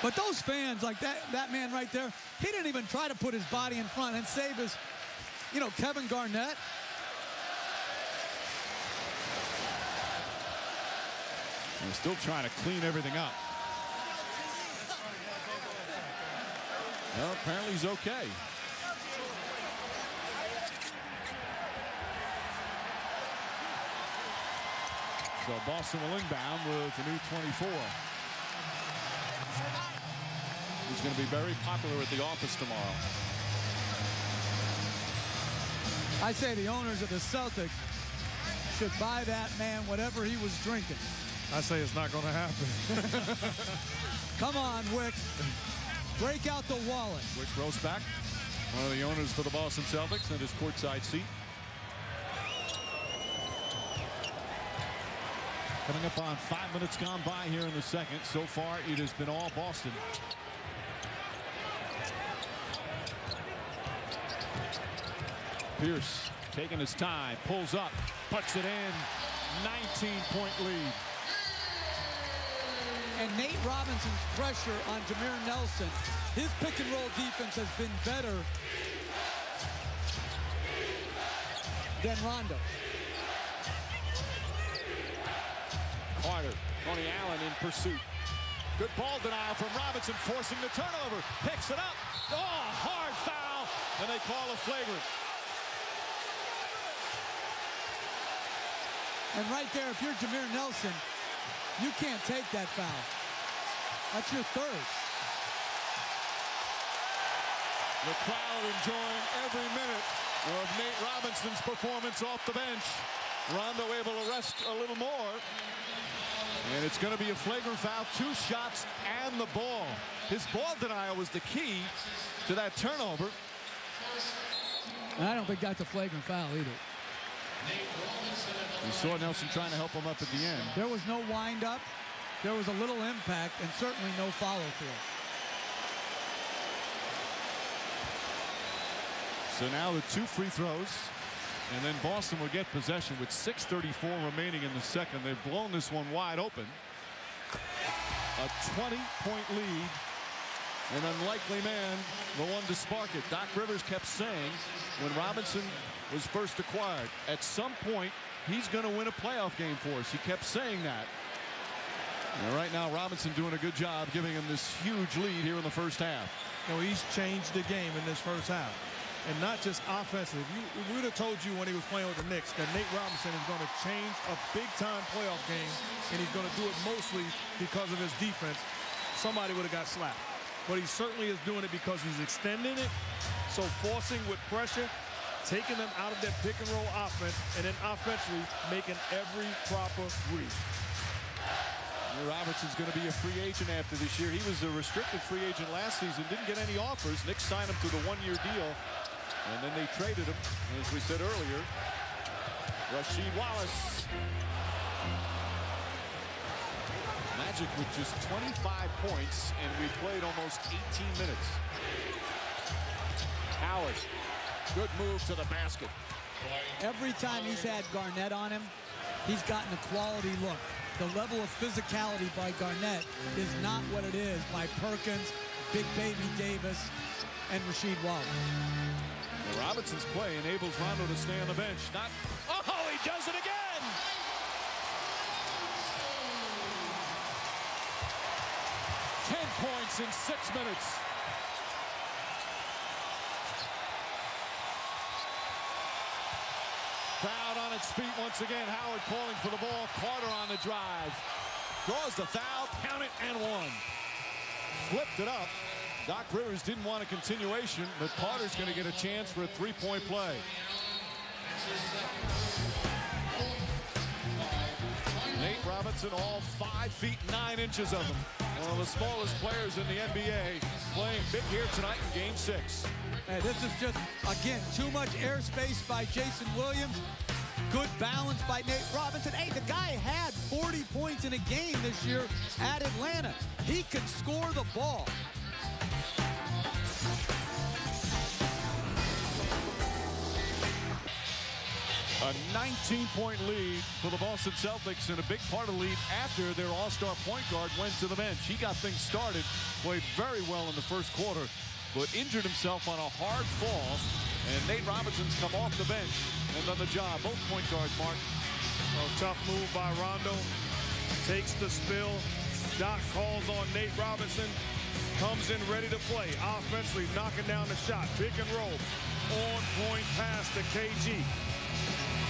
But those fans, like that man right there, he didn't even try to put his body in front and save his, Kevin Garnett. They're still trying to clean everything up. Well, apparently he's okay. So Boston will inbound with the new 24. He's going to be very popular at the office tomorrow. I say the owners of the Celtics should buy that man whatever he was drinking. I say it's not going to happen. Come on, Wick. Break out the wallet. Wick Grossback, one of the owners for the Boston Celtics, in his courtside seat. Coming up on 5 minutes gone by here in the second. So far, it has been all Boston. Pierce taking his time, pulls up, puts it in. 19-point lead. And Nate Robinson's pressure on Jameer Nelson, his pick and roll defense has been better than Rondo. Carter, Tony Allen in pursuit. Good ball denial from Robinson, forcing the turnover. Picks it up. Oh, hard foul. And they call a flagrant. And right there, if you're Jameer Nelson, you can't take that foul. That's your third. The crowd enjoying every minute of Nate Robinson's performance off the bench. Rondo able to rest a little more. And it's going to be a flagrant foul. 2 shots and the ball. His ball denial was the key to that turnover. And I don't think that's a flagrant foul either. You saw Nelson trying to help him up at the end. There was no wind-up. There was a little impact and certainly no follow-through. So now the 2 free throws. And then Boston will get possession with 6:34 remaining in the second. They've blown this one wide open. A 20-point lead. An unlikely man, the one to spark it. Doc Rivers kept saying when Robinson was first acquired, at some point, he's going to win a playoff game for us. He kept saying that. And right now, Robinson doing a good job giving him this huge lead here in the first half. You know, he's changed the game in this first half. And not just offensive. We would have told you when he was playing with the Knicks that Nate Robinson is going to change a big-time playoff game, and he's going to do it mostly because of his defense. Somebody would have got slapped. But he certainly is doing it because he's extending it, so forcing with pressure, taking them out of that pick-and-roll offense, and then offensively making every proper read. Robinson's going to be a free agent after this year. He was a restricted free agent last season, didn't get any offers. Knicks signed him to the 1-year deal, and then they traded him, as we said earlier. Rasheed Wallace. Magic with just 25 points, and we played almost 18 minutes. Howard, good move to the basket. Every time he's had Garnett on him, he's gotten a quality look. The level of physicality by Garnett is not what it is by Perkins, Big Baby Davis, and Rasheed Wallace. Well, Robinson's play enables Rondo to stay on the bench. Oh, he does it again! Points in 6 minutes. Crowd on its feet once again. Howard calling for the ball. Carter on the drive. Draws the foul. Count it and 1. Flipped it up. Doc Rivers didn't want a continuation, but Carter's going to get a chance for a 3-point play. Nate Robinson, all 5 feet 9 inches of him. One of the smallest players in the NBA, playing big here tonight in Game 6. Hey, this is just, again, too much airspace by Jason Williams. Good balance by Nate Robinson. Hey, the guy had 40 points in a game this year at Atlanta. He can score the ball. A 19-point lead for the Boston Celtics, and a big part of the lead after their all-star point guard went to the bench. He got things started, played very well in the first quarter, but injured himself on a hard fall, and Nate Robinson's come off the bench and done the job. Both point guards, Mark. A tough move by Rondo. Takes the spill. Doc calls on Nate Robinson. Comes in ready to play. Offensively knocking down the shot. Pick and roll. On-point pass to KG.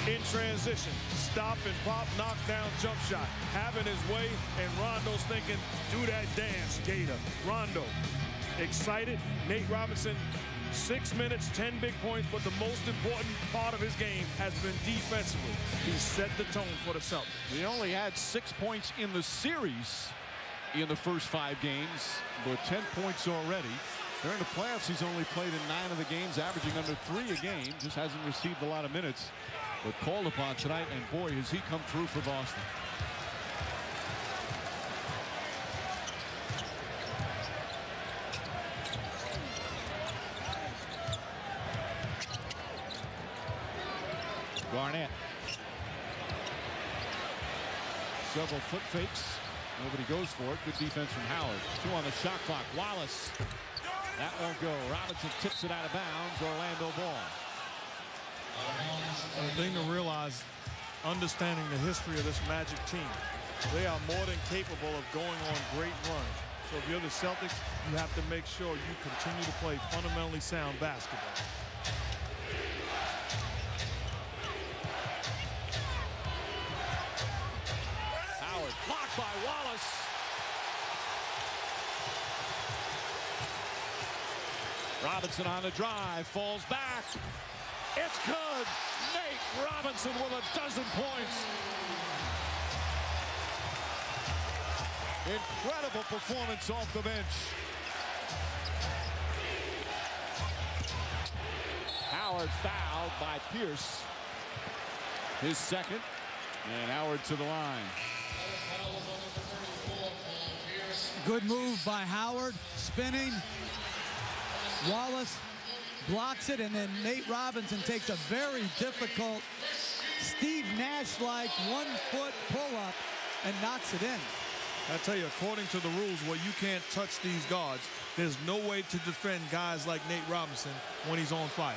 In transition, stop and pop, knock down, jump shot. Having his way, and Rondo's thinking, do that dance, Gator. Rondo, excited. Nate Robinson, 6 minutes, 10 big points, but the most important part of his game has been defensively. He set the tone for the Celtics. He only had 6 points in the series in the first 5 games, but 10 points already. During the playoffs, he's only played in 9 of the games, averaging under 3 a game. Just hasn't received a lot of minutes. But called upon tonight, and boy, has he come through for Boston. Garnett. Several foot fakes. Nobody goes for it. Good defense from Howard. 2 on the shot clock. Wallace. That won't go. Robinson tips it out of bounds. Orlando ball. The thing to realize, understanding the history of this Magic team, they are more than capable of going on great runs. So if you're the Celtics, you have to make sure you continue to play fundamentally sound basketball. Howard blocked by Wallace. Robinson on the drive, falls back. It's good. Nate Robinson with a dozen points. Incredible performance off the bench. Howard fouled by Pierce. His second. And Howard to the line. Good move by Howard. Spinning. Wallace blocks it, and then Nate Robinson takes a very difficult Steve Nash-like 1-foot pull-up and knocks it in. I tell you, according to the rules where you can't touch these guards, there's no way to defend guys like Nate Robinson when he's on fire.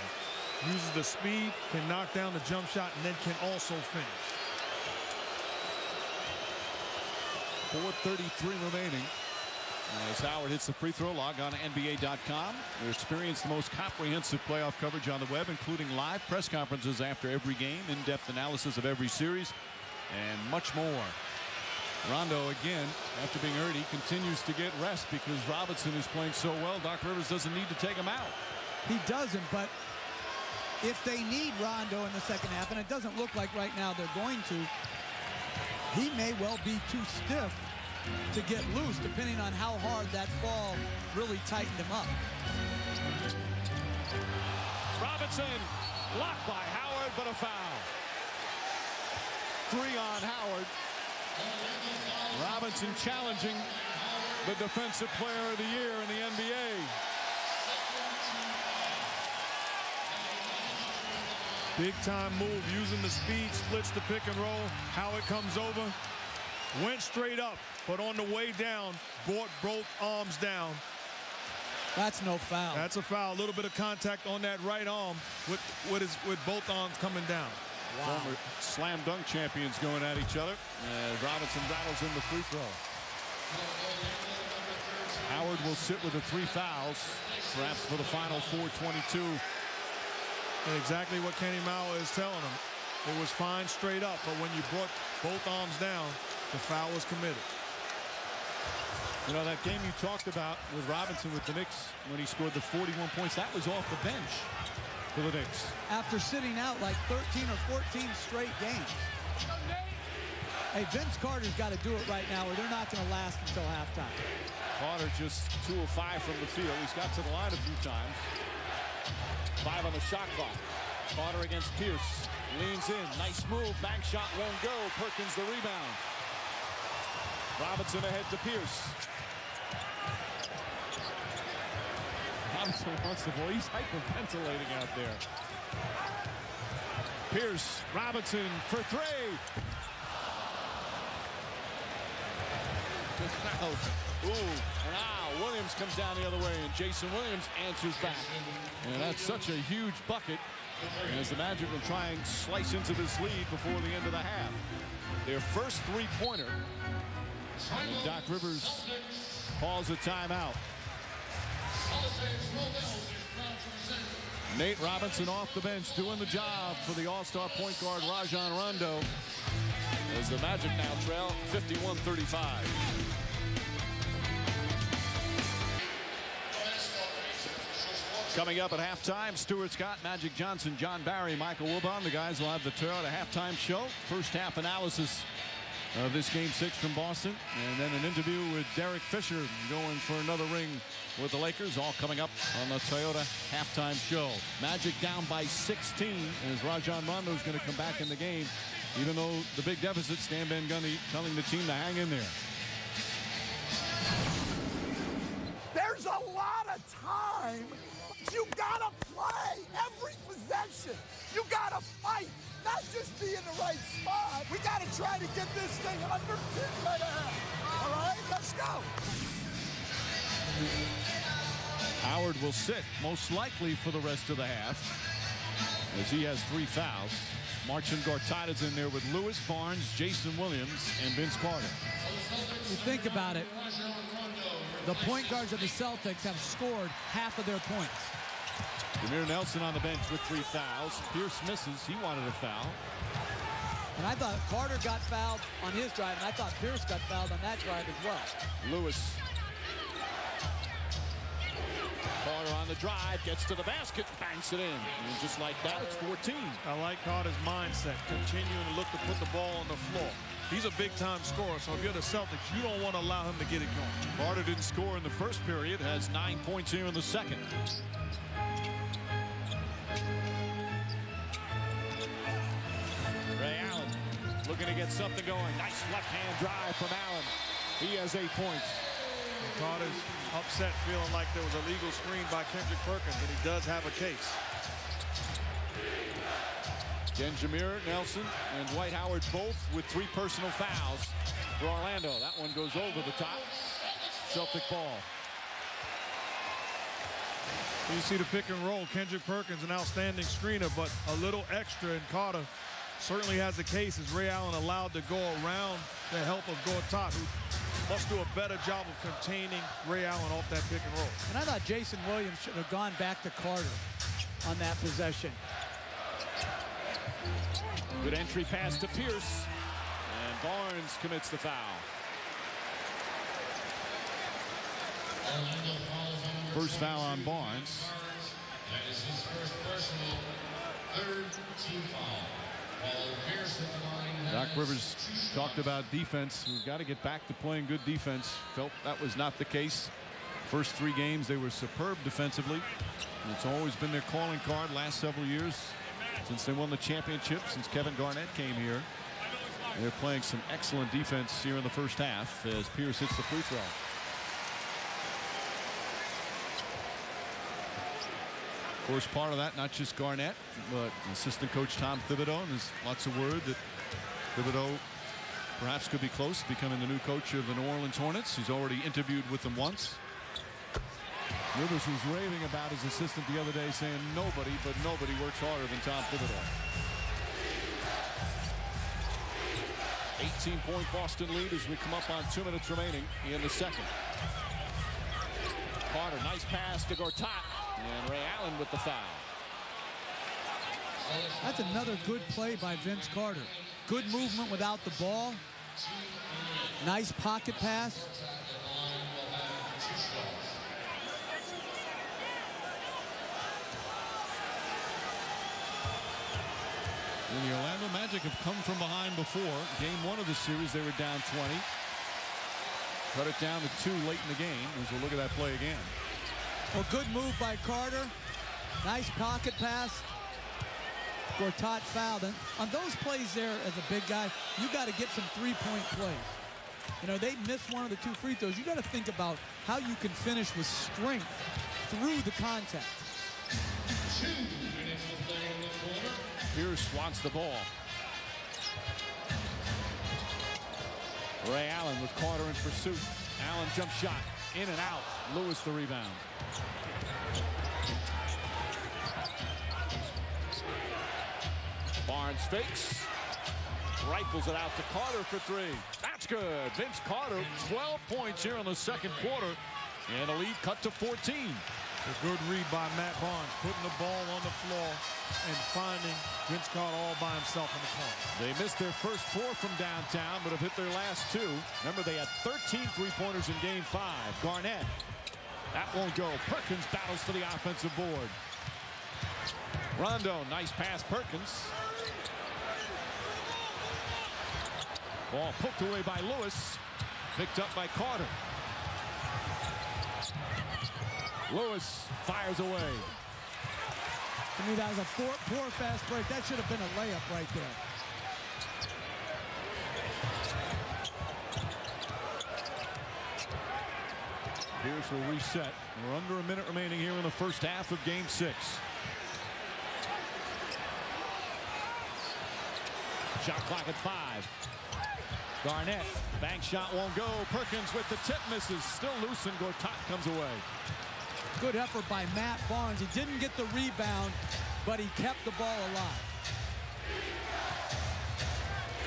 Uses the speed, can knock down the jump shot, and then can also finish. 4:33 remaining. As Howard hits the free throw, log on to NBA.com. We experience the most comprehensive playoff coverage on the web, including live press conferences after every game, in-depth analysis of every series, and much more. Rondo again, after being hurt, he continues to get rest because Robinson is playing so well. Doc Rivers doesn't need to take him out. He doesn't, but if they need Rondo in the second half, and it doesn't look like right now they're going to, he may well be too stiff to get loose, depending on how hard that fall really tightened him up. Robinson blocked by Howard, but a foul. 3 on Howard. Robinson challenging the Defensive Player of the Year in the NBA. Big time move, using the speed, splits the pick and roll. Howard comes over, went straight up, but on the way down, brought both arms down. That's no foul. That's a foul. A little bit of contact on that right arm with both arms coming down. Wow. Former slam dunk champions going at each other. Robinson battles in the free throw. Howard will sit with the 3 fouls, perhaps for the final 4:22. And exactly what Kenny Mauer is telling him. It was fine straight up, but when you brought both arms down, the foul was committed. You know, that game you talked about with Robinson with the Knicks when he scored the 41 points, that was off the bench for the Knicks. After sitting out like 13 or 14 straight games. Hey, Vince Carter's got to do it right now or they're not going to last until halftime. Carter just 2 of 5 from the field. He's got to the line a few times. 5 on the shot clock. Carter against Pierce. Leans in. Nice move. Bank shot won't go. Perkins the rebound. Robinson ahead to Pierce. Robinson wants the ball. He's hyperventilating out there. Pierce. Robinson for 3. Just fouled. Ooh, and now Williams comes down the other way, and Jason Williams answers back. And that's such a huge bucket as the Magic will try and slice into this lead before the end of the half. Their first 3-pointer. And Doc Rivers calls a timeout. Nate Robinson off the bench doing the job for the All-Star point guard Rajon Rondo as the Magic now trail 51-35. Coming up at halftime, Stuart Scott, Magic Johnson, John Barry, Michael Wilbon. The guys will have the Toyota halftime show. First half analysis of this Game 6 from Boston. And then an interview with Derek Fisher going for another ring with the Lakers. All coming up on the Toyota halftime show. Magic down by 16 as Rajon Rondo is going to come back in the game. Even though the big deficit, Stan Van Gundy telling the team to hang in there. There's a lot of time. You gotta play every possession. You gotta fight, not just be in the right spot. We gotta try to get this thing under 10 and a half. All right, let's go. Howard will sit most likely for the rest of the half as he has 3 fouls. Marcin Gortata's in there with Lewis, Barnes, Jason Williams, and Vince Carter. You think about it, the point guards of the Celtics have scored half of their points. Jameer Nelson on the bench with 3 fouls. Pierce misses. He wanted a foul. And I thought Carter got fouled on his drive, and I thought Pierce got fouled on that drive as well. Lewis. Carter on the drive, gets to the basket, banks it in. And just like that, it's 14. I like Carter's mindset, continuing to look to put the ball on the floor. He's a big-time scorer, so if you're the Celtics, you don't want to allow him to get it going. Carter didn't score in the first period, has 9 points here in the second. Ray Allen looking to get something going. Nice left-hand drive from Allen. He has 8 points. And Carter's upset, feeling like there was a legal screen by Kendrick Perkins, and he does have a case. Again, Jameer Nelson and Dwight Howard both with 3 personal fouls for Orlando. That one goes over the top. Celtic ball. You see the pick and roll. Kendrick Perkins, an outstanding screener, but a little extra, and Carter certainly has a case as Ray Allen allowed to go around the help of Gortat, who must do a better job of containing Ray Allen off that pick and roll. And I thought Jason Williams should have gone back to Carter on that possession. Good entry pass to Pierce, and Barnes commits the foul. First foul on Barnes. That is his first personal, 3rd team foul. Doc Rivers talked about defense. We've got to get back to playing good defense. Felt that was not the case. First 3 games, they were superb defensively. And it's always been their calling card last several years since they won the championship, since Kevin Garnett came here. They're playing some excellent defense here in the first half as Pierce hits the free throw. Of course, part of that, not just Garnett, but assistant coach Tom Thibodeau. And there's lots of word that Thibodeau perhaps could be close to becoming the new coach of the New Orleans Hornets. He's already interviewed with them once. Rivers was raving about his assistant the other day, saying nobody works harder than Tom Thibodeau. 18-point Boston lead as we come up on 2 minutes remaining in the second. Carter, nice pass to Gortat. And Ray Allen with the foul. That's another good play by Vince Carter. Good movement without the ball. Nice pocket pass. And the Orlando Magic have come from behind before. Game 1 of the series, they were down 20. Cut it down to 2 late in the game as we'll look at that play again. Well, good move by Carter. Nice pocket pass. Gortat fouled. And on those plays there, as a big guy, you got to get some 3-point plays. You know, they missed 1 of the 2 free throws. You got to think about how you can finish with strength through the contact. 2 minutes to play in the quarter. Pierce wants the ball. Ray Allen with Carter in pursuit. Allen jump shot. In and out. Lewis the rebound. Barnes fakes. Rifles it out to Carter for 3. That's good. Vince Carter, 12 points here in the second quarter. And a lead cut to 14. A good read by Matt Barnes, putting the ball on the floor and finding Vince Carter all by himself in the corner. They missed their first 4 from downtown, but have hit their last 2. Remember, they had 13 3-pointers in game 5. Garnett. That won't go. Perkins battles for the offensive board. Rondo, nice pass, Perkins. Ball poked away by Lewis. Picked up by Carter. Lewis fires away. To me, that was a poor fast break. That should have been a layup right there. Pierce will reset. We're under a minute remaining here in the first half of game 6. Shot clock at 5. Garnett, bank shot won't go. Perkins with the tip, misses. Still loose, and Gortat comes away. Good effort by Matt Barnes. He didn't get the rebound, but he kept the ball alive.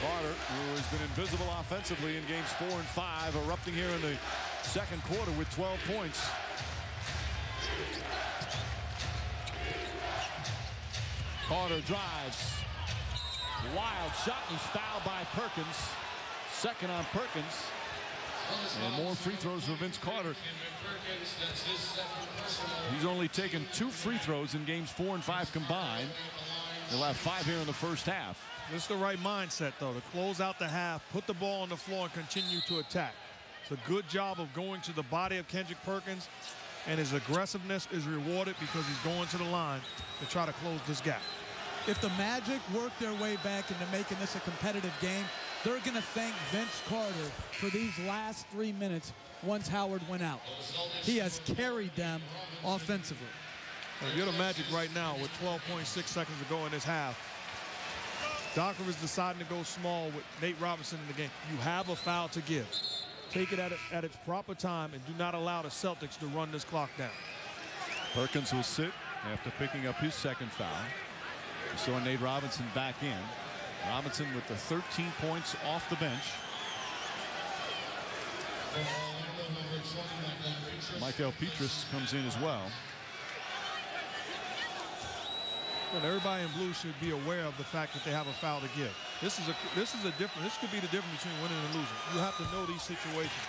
Carter, who has been invisible offensively in games 4 and 5, erupting here in the second quarter with 12 points. Carter drives. Wild shot, and he's fouled by Perkins. Second on Perkins. And more free throws for Vince Carter. He's only taken 2 free throws in games 4 and 5 combined. He'll have 5 here in the first half. This is the right mindset, though, to close out the half, put the ball on the floor, and continue to attack. It's a good job of going to the body of Kendrick Perkins, and his aggressiveness is rewarded because he's going to the line to try to close this gap. If the Magic work their way back into making this a competitive game, they're going to thank Vince Carter for these last 3 minutes once Howard went out. He has carried them offensively. Well, you're the Magic right now with 12.6 seconds to go in this half. Docker is deciding to go small with Nate Robinson in the game. You have a foul to give. Take it at its proper time and do not allow the Celtics to run this clock down. Perkins will sit after picking up his second foul. We saw Nate Robinson back in. Robinson with the 13 points off the bench. Michael Petrus comes in as well. But everybody in blue should be aware of the fact that they have a foul to give. This could be the difference between winning and losing. You have to know these situations.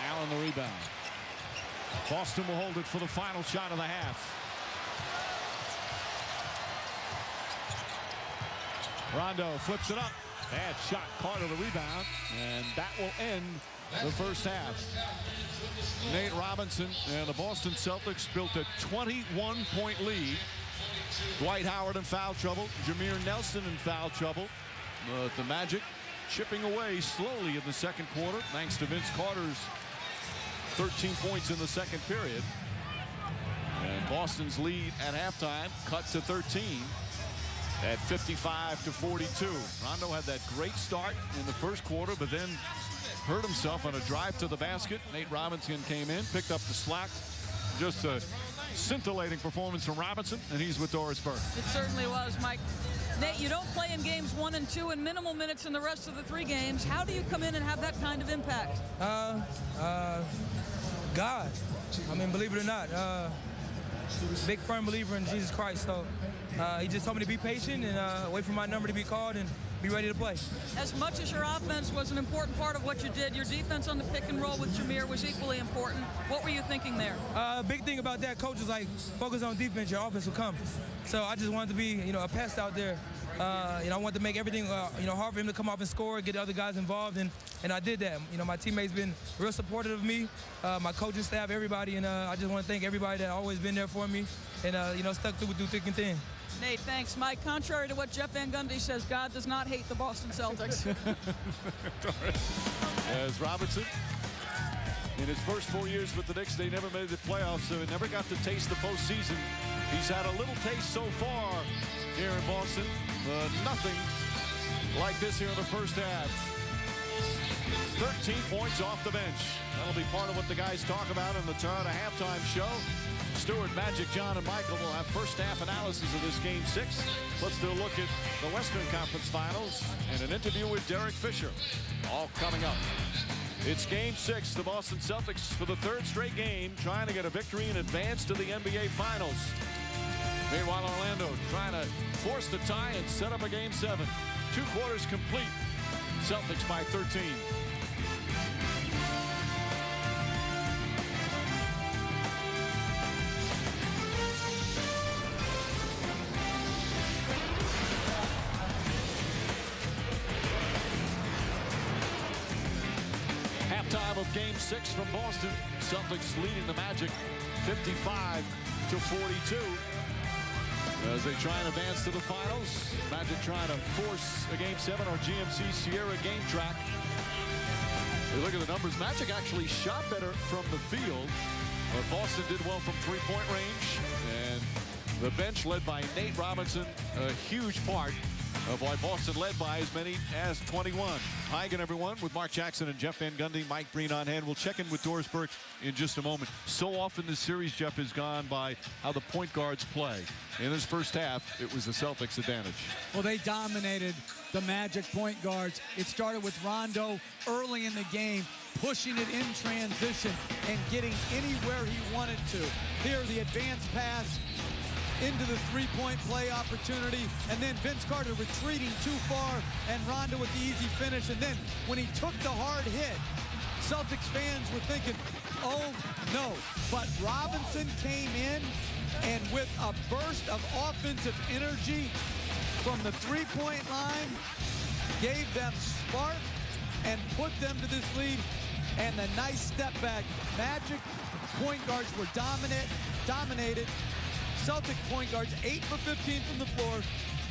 Allen the rebound. Boston will hold it for the final shot of the half. Rondo flips it up. Bad shot. Carter the rebound. And that will end the first half. Nate Robinson and the Boston Celtics built a 21-point lead. Dwight Howard in foul trouble. Jameer Nelson in foul trouble. But the Magic chipping away slowly in the second quarter thanks to Vince Carter's 13 points in the second period. And Boston's lead at halftime cut to 13 at 55-42. Rondo had that great start in the first quarter, but then hurt himself on a drive to the basket. Nate Robinson came in, picked up the slack. Just a scintillating performance from Robinson, and he's with Doris Burke. It certainly was, Mike. Nate, you don't play in games 1 and 2 and minimal minutes in the rest of the 3 games. How do you come in and have that kind of impact? God. I mean, believe it or not, big firm believer in Jesus Christ. So he just told me to be patient and wait for my number to be called and be ready to play. As much as your offense was an important part of what you did, your defense on the pick and roll with Jameer was equally important. What were you thinking there? Big thing about that, coach, is like, focus on defense, your offense will come. So I just wanted to be, a pest out there. I wanted to make everything, hard for him to come off and score, get the other guys involved, and I did that. My teammates been real supportive of me, my coaching staff, everybody, and I just want to thank everybody that always been there for me and, stuck through thick and thin. Nate, thanks. Mike, contrary to what Jeff Van Gundy says, God does not hate the Boston Celtics. As Robinson, in his first 4 years with the Knicks, they never made the playoffs, so he never got to taste the postseason. He's had a little taste so far here in Boston, but nothing like this here in the first half. 13 points off the bench. That'll be part of what the guys talk about in the Toronto halftime show. Stewart, Magic, John, and Michael will have first half analysis of this game 6. Let's do a look at the Western Conference Finals and an interview with Derek Fisher. All coming up. It's game 6. The Boston Celtics, for the 3rd straight game, trying to get a victory and advance to the NBA Finals. Meanwhile, Orlando trying to force the tie and set up a game 7. 2 quarters complete. Celtics by 13. Halftime of game 6 from Boston. Celtics leading the Magic 55-42. As they try and advance to the finals, Magic trying to force a game 7 on GMC Sierra game track. You look at the numbers, Magic actually shot better from the field, but Boston did well from 3-point range. And the bench led by Nate Robinson, a huge part Oh boy, Boston led by as many as 21. Hi again, everyone, with Mark Jackson and Jeff Van Gundy, Mike Breen on hand. We'll check in with Doris Burke in just a moment. So often this series, Jeff, has gone by how the point guards play. In this first half, it was the Celtics' advantage. Well, they dominated the Magic point guards. It started with Rondo early in the game, pushing it in transition and getting anywhere he wanted to. Here, the advanced pass into the three-point play opportunity, and then Vince Carter retreating too far, and Rondo with the easy finish. And then when he took the hard hit, Celtics fans were thinking, oh no. But Robinson came in, and with a burst of offensive energy from the three-point line, gave them spark and put them to this lead. And the nice step back. Magic point guards were dominated. Celtic point guards 8 for 15 from the floor,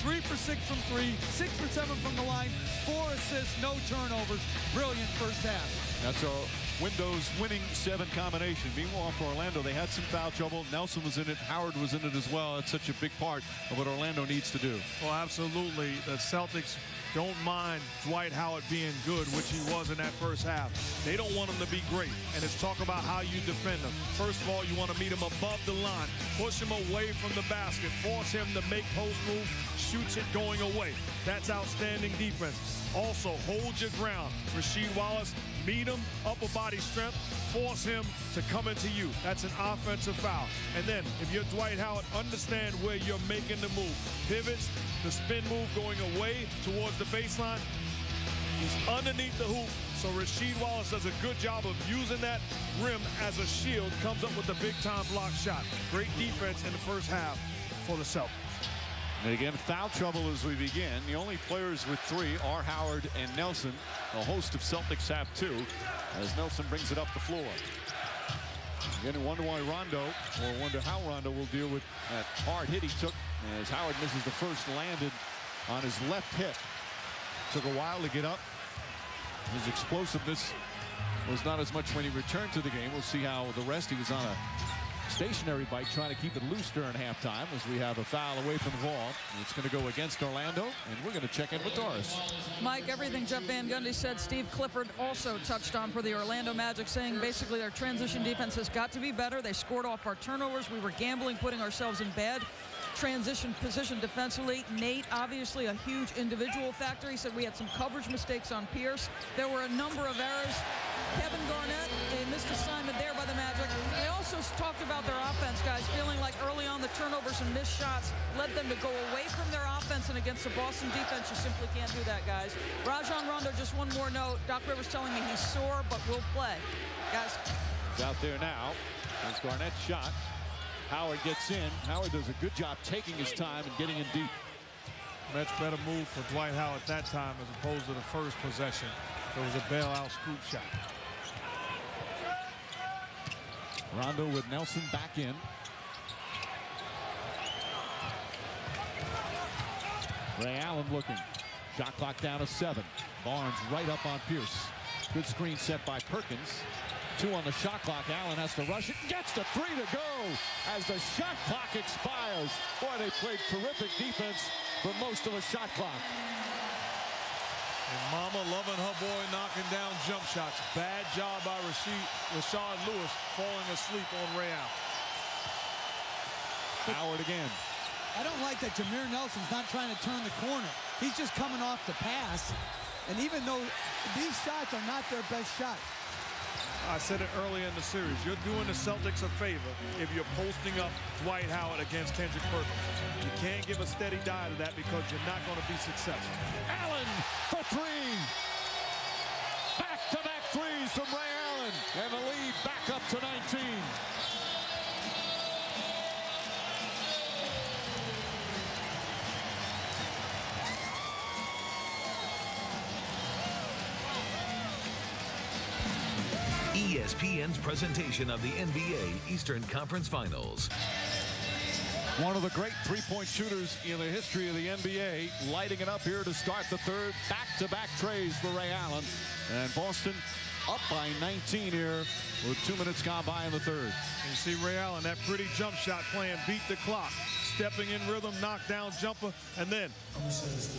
3 for 6 from 3, 6 for 7 from the line, 4 assists, no turnovers. Brilliant first half. That's a Windows winning 7 combination. Meanwhile, for Orlando, they had some foul trouble. Nelson was in it. Howard was in it as well. That's such a big part of what Orlando needs to do. Well, absolutely. The Celtics don't mind Dwight Howard being good, which he was in that first half. They don't want him to be great, and it's talk about how you defend him. First of all, you want to meet him above the line, push him away from the basket, force him to make post moves, shoots it going away. That's outstanding defense. Also, hold your ground. Rasheed Wallace, meet him, upper body strength, force him to come into you. That's an offensive foul. And then, if you're Dwight Howard, understand where you're making the move. Pivots, the spin move going away towards the baseline. He's underneath the hoop, so Rasheed Wallace does a good job of using that rim as a shield, comes up with a big-time block shot. Great defense in the first half for the Celtics. And again, foul trouble as we begin. The only players with 3 are Howard and Nelson. The host of Celtics have 2 as Nelson brings it up the floor. Again, you wonder why Rondo, or wonder how Rondo will deal with that hard hit he took as Howard misses the first, landed on his left hip. Took a while to get up. His explosiveness was not as much when he returned to the game. We'll see how the rest. He was on a stationary bike trying to keep it loose during halftime as we have a foul away from the ball. It's going to go against Orlando, and we're going to check in with Doris. Mike, everything Jeff Van Gundy said, Steve Clifford also touched on for the Orlando Magic, saying basically their transition defense has got to be better. They scored off our turnovers. We were gambling, putting ourselves in bad transition position defensively. Nate, obviously a huge individual factor. He said we had some coverage mistakes on Pierce. There were a number of errors. Kevin Garnett, a missed assignment there by the Magic. They also talked about their offense, guys, feeling like early on the turnovers and missed shots led them to go away from their offense, and against the Boston defense, you simply can't do that, guys. Rajon Rondo, just one more note. Doc Rivers telling me he's sore, but will play. Guys. He's out there now. There's Garnett's shot. Howard gets in. Howard does a good job taking his time and getting in deep. Much better move for Dwight Howard that time as opposed to the first possession. It was a bailout scoop shot. Rondo with Nelson back in. Ray Allen looking. Shot clock down to 7. Barnes right up on Pierce. Good screen set by Perkins. 2 on the shot clock. Allen has to rush it. Gets the 3 to go as the shot clock expires. Boy, they played terrific defense for most of the shot clock. And Mama loving her boy knocking down jump shots. Bad job by Rashard Lewis falling asleep on Ray Allen. Howard again. I don't like that Jameer Nelson's not trying to turn the corner. He's just coming off the pass. And even though these shots are not their best shots, I said it earlier in the series. You're doing the Celtics a favor if you're posting up Dwight Howard against Kendrick Perkins. You can't give a steady dive to that because you're not going to be successful. Allen for 3. Back-to-back threes from Ray Allen. And the lead back up to 19. ESPN's presentation of the NBA Eastern Conference Finals. One of the great three-point shooters in the history of the NBA, lighting it up here to start the third. Back-to-back trays for Ray Allen. And Boston up by 19 here with 2 minutes gone by in the third. You see Ray Allen, that pretty jump shot plan beat the clock. stepping in rhythm, knockdown jumper, and then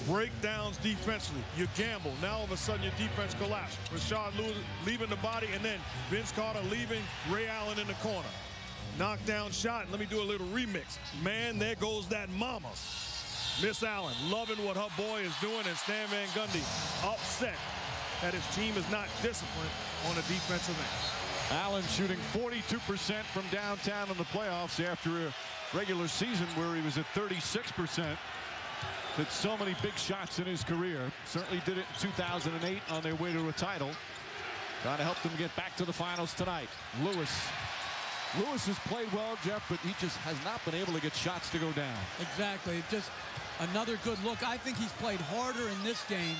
breakdowns defensively. You gamble. Now all of a sudden your defense collapsed. Rashard Lewis leaving the body, and then Vince Carter leaving Ray Allen in the corner. Knockdown shot. Let me do a little remix. Man, there goes that mama. Miss Allen loving what her boy is doing, and Stan Van Gundy upset that his team is not disciplined on a defensive end. Allen shooting 42% from downtown in the playoffs after a regular season where he was at 36%. Hit so many big shots in his career. Certainly did it in 2008 on their way to a title. Trying to help them get back to the finals tonight. Lewis has played well, Jeff, but he just has not been able to get shots to go down. Exactly. Just another good look. I think he's played harder in this game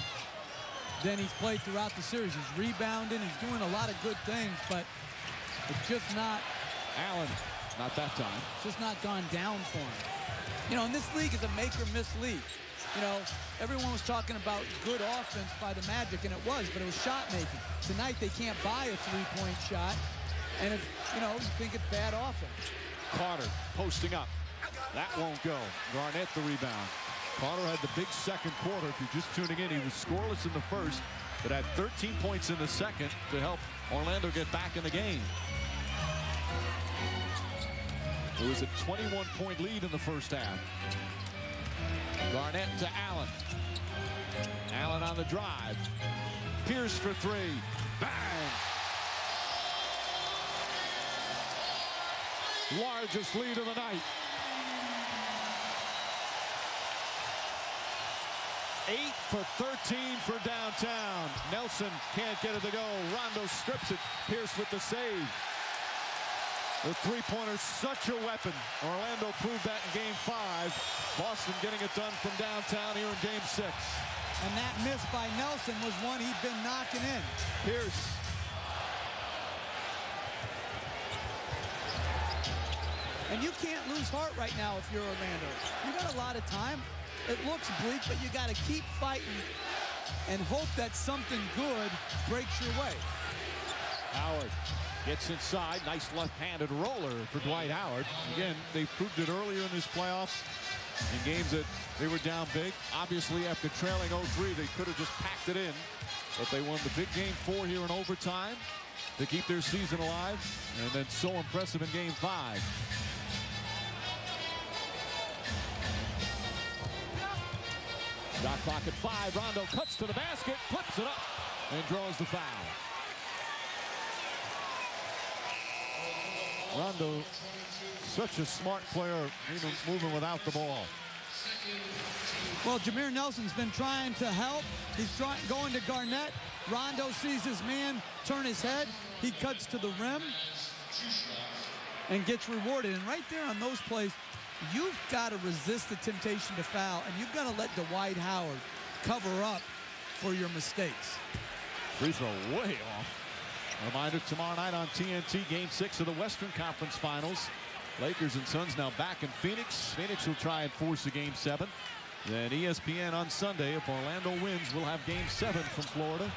than he's played throughout the series. He's rebounding. He's doing a lot of good things, but it's just not. Allen, not that time. It's just not gone down for him. You know, and this league is a make-or-miss league. You know, everyone was talking about good offense by the Magic, and it was, but it was shot making. Tonight they can't buy a three-point shot, and if, you know, you think it's bad offense. Carter posting up. That won't go. Garnett the rebound. Carter had the big second quarter. If you're just tuning in, he was scoreless in the first, but had 13 points in the second to help Orlando get back in the game. It was a 21-point lead in the first half. Garnett to Allen. Allen on the drive. Pierce for three. Bang! Largest lead of the night. 8 for 13 for downtown. Nelson can't get it to go. Rondo strips it. Pierce with the save. The three-pointer's such a weapon. Orlando proved that in Game 5. Boston getting it done from downtown here in Game 6. And that miss by Nelson was one he'd been knocking in. Pierce. And you can't lose heart right now if you're Orlando. You got a lot of time. It looks bleak, but you got to keep fighting and hope that something good breaks your way. Howard gets inside. Nice left-handed roller for Dwight Howard. Again, they proved it earlier in this playoffs in games that they were down big. Obviously, after trailing 0-3, they could have just packed it in. But they won the big Game 4 here in overtime to keep their season alive. And then so impressive in Game 5. Shot clock at 5. Rondo cuts to the basket, flips it up, and draws the foul. Rondo, such a smart player, even moving without the ball. Well, Jameer Nelson's been trying to help. He's going to Garnett. Rondo sees his man turn his head. He cuts to the rim and gets rewarded. And right there on those plays, you've got to resist the temptation to foul, and you've got to let Dwight Howard cover up for your mistakes. Free throw way off. Reminder, tomorrow night on TNT, Game 6 of the Western Conference Finals. Lakers and Suns now back in Phoenix. Phoenix will try and force a Game 7. Then ESPN on Sunday, if Orlando wins, we'll have Game 7 from Florida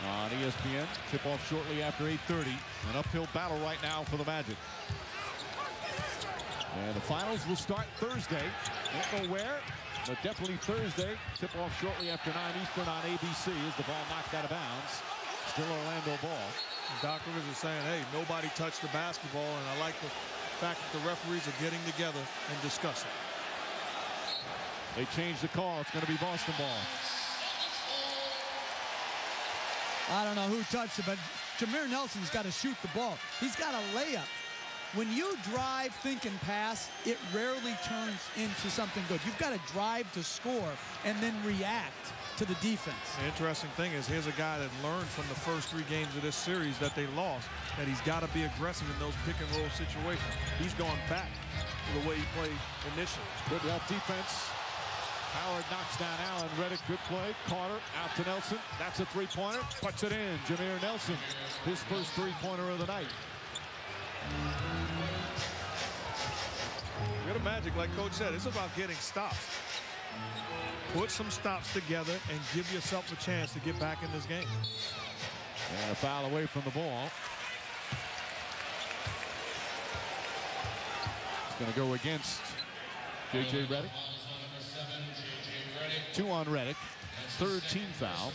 on ESPN. Tip-off shortly after 8:30. An uphill battle right now for the Magic. And the finals will start Thursday. Don't know where, but definitely Thursday. Tip-off shortly after 9 Eastern on ABC as the ball knocked out of bounds. Still Orlando ball. Doc Rivers is saying, hey, nobody touched the basketball, and I like the fact that the referees are getting together and discussing. They changed the call. It's going to be Boston ball. I don't know who touched it, but Jameer Nelson's got to shoot the ball. He's got a layup. When you drive, think, and pass, it rarely turns into something good. You've got to drive to score and then react to the defense. The interesting thing is, here's a guy that learned from the first 3 games of this series that they lost, that he's got to be aggressive in those pick-and-roll situations. He's gone back to the way he played initially. Good left defense. Howard knocks down Allen. Reddick, good play. Carter out to Nelson. That's a three-pointer. Puts it in. Jameer Nelson, his first three-pointer of the night. You're the Magic, like Coach said, it's about getting stops. Put some stops together and give yourself a chance to get back in this game. And a foul away from the ball. It's going to go against J.J. Redick. 2 on Redick. 3rd team foul.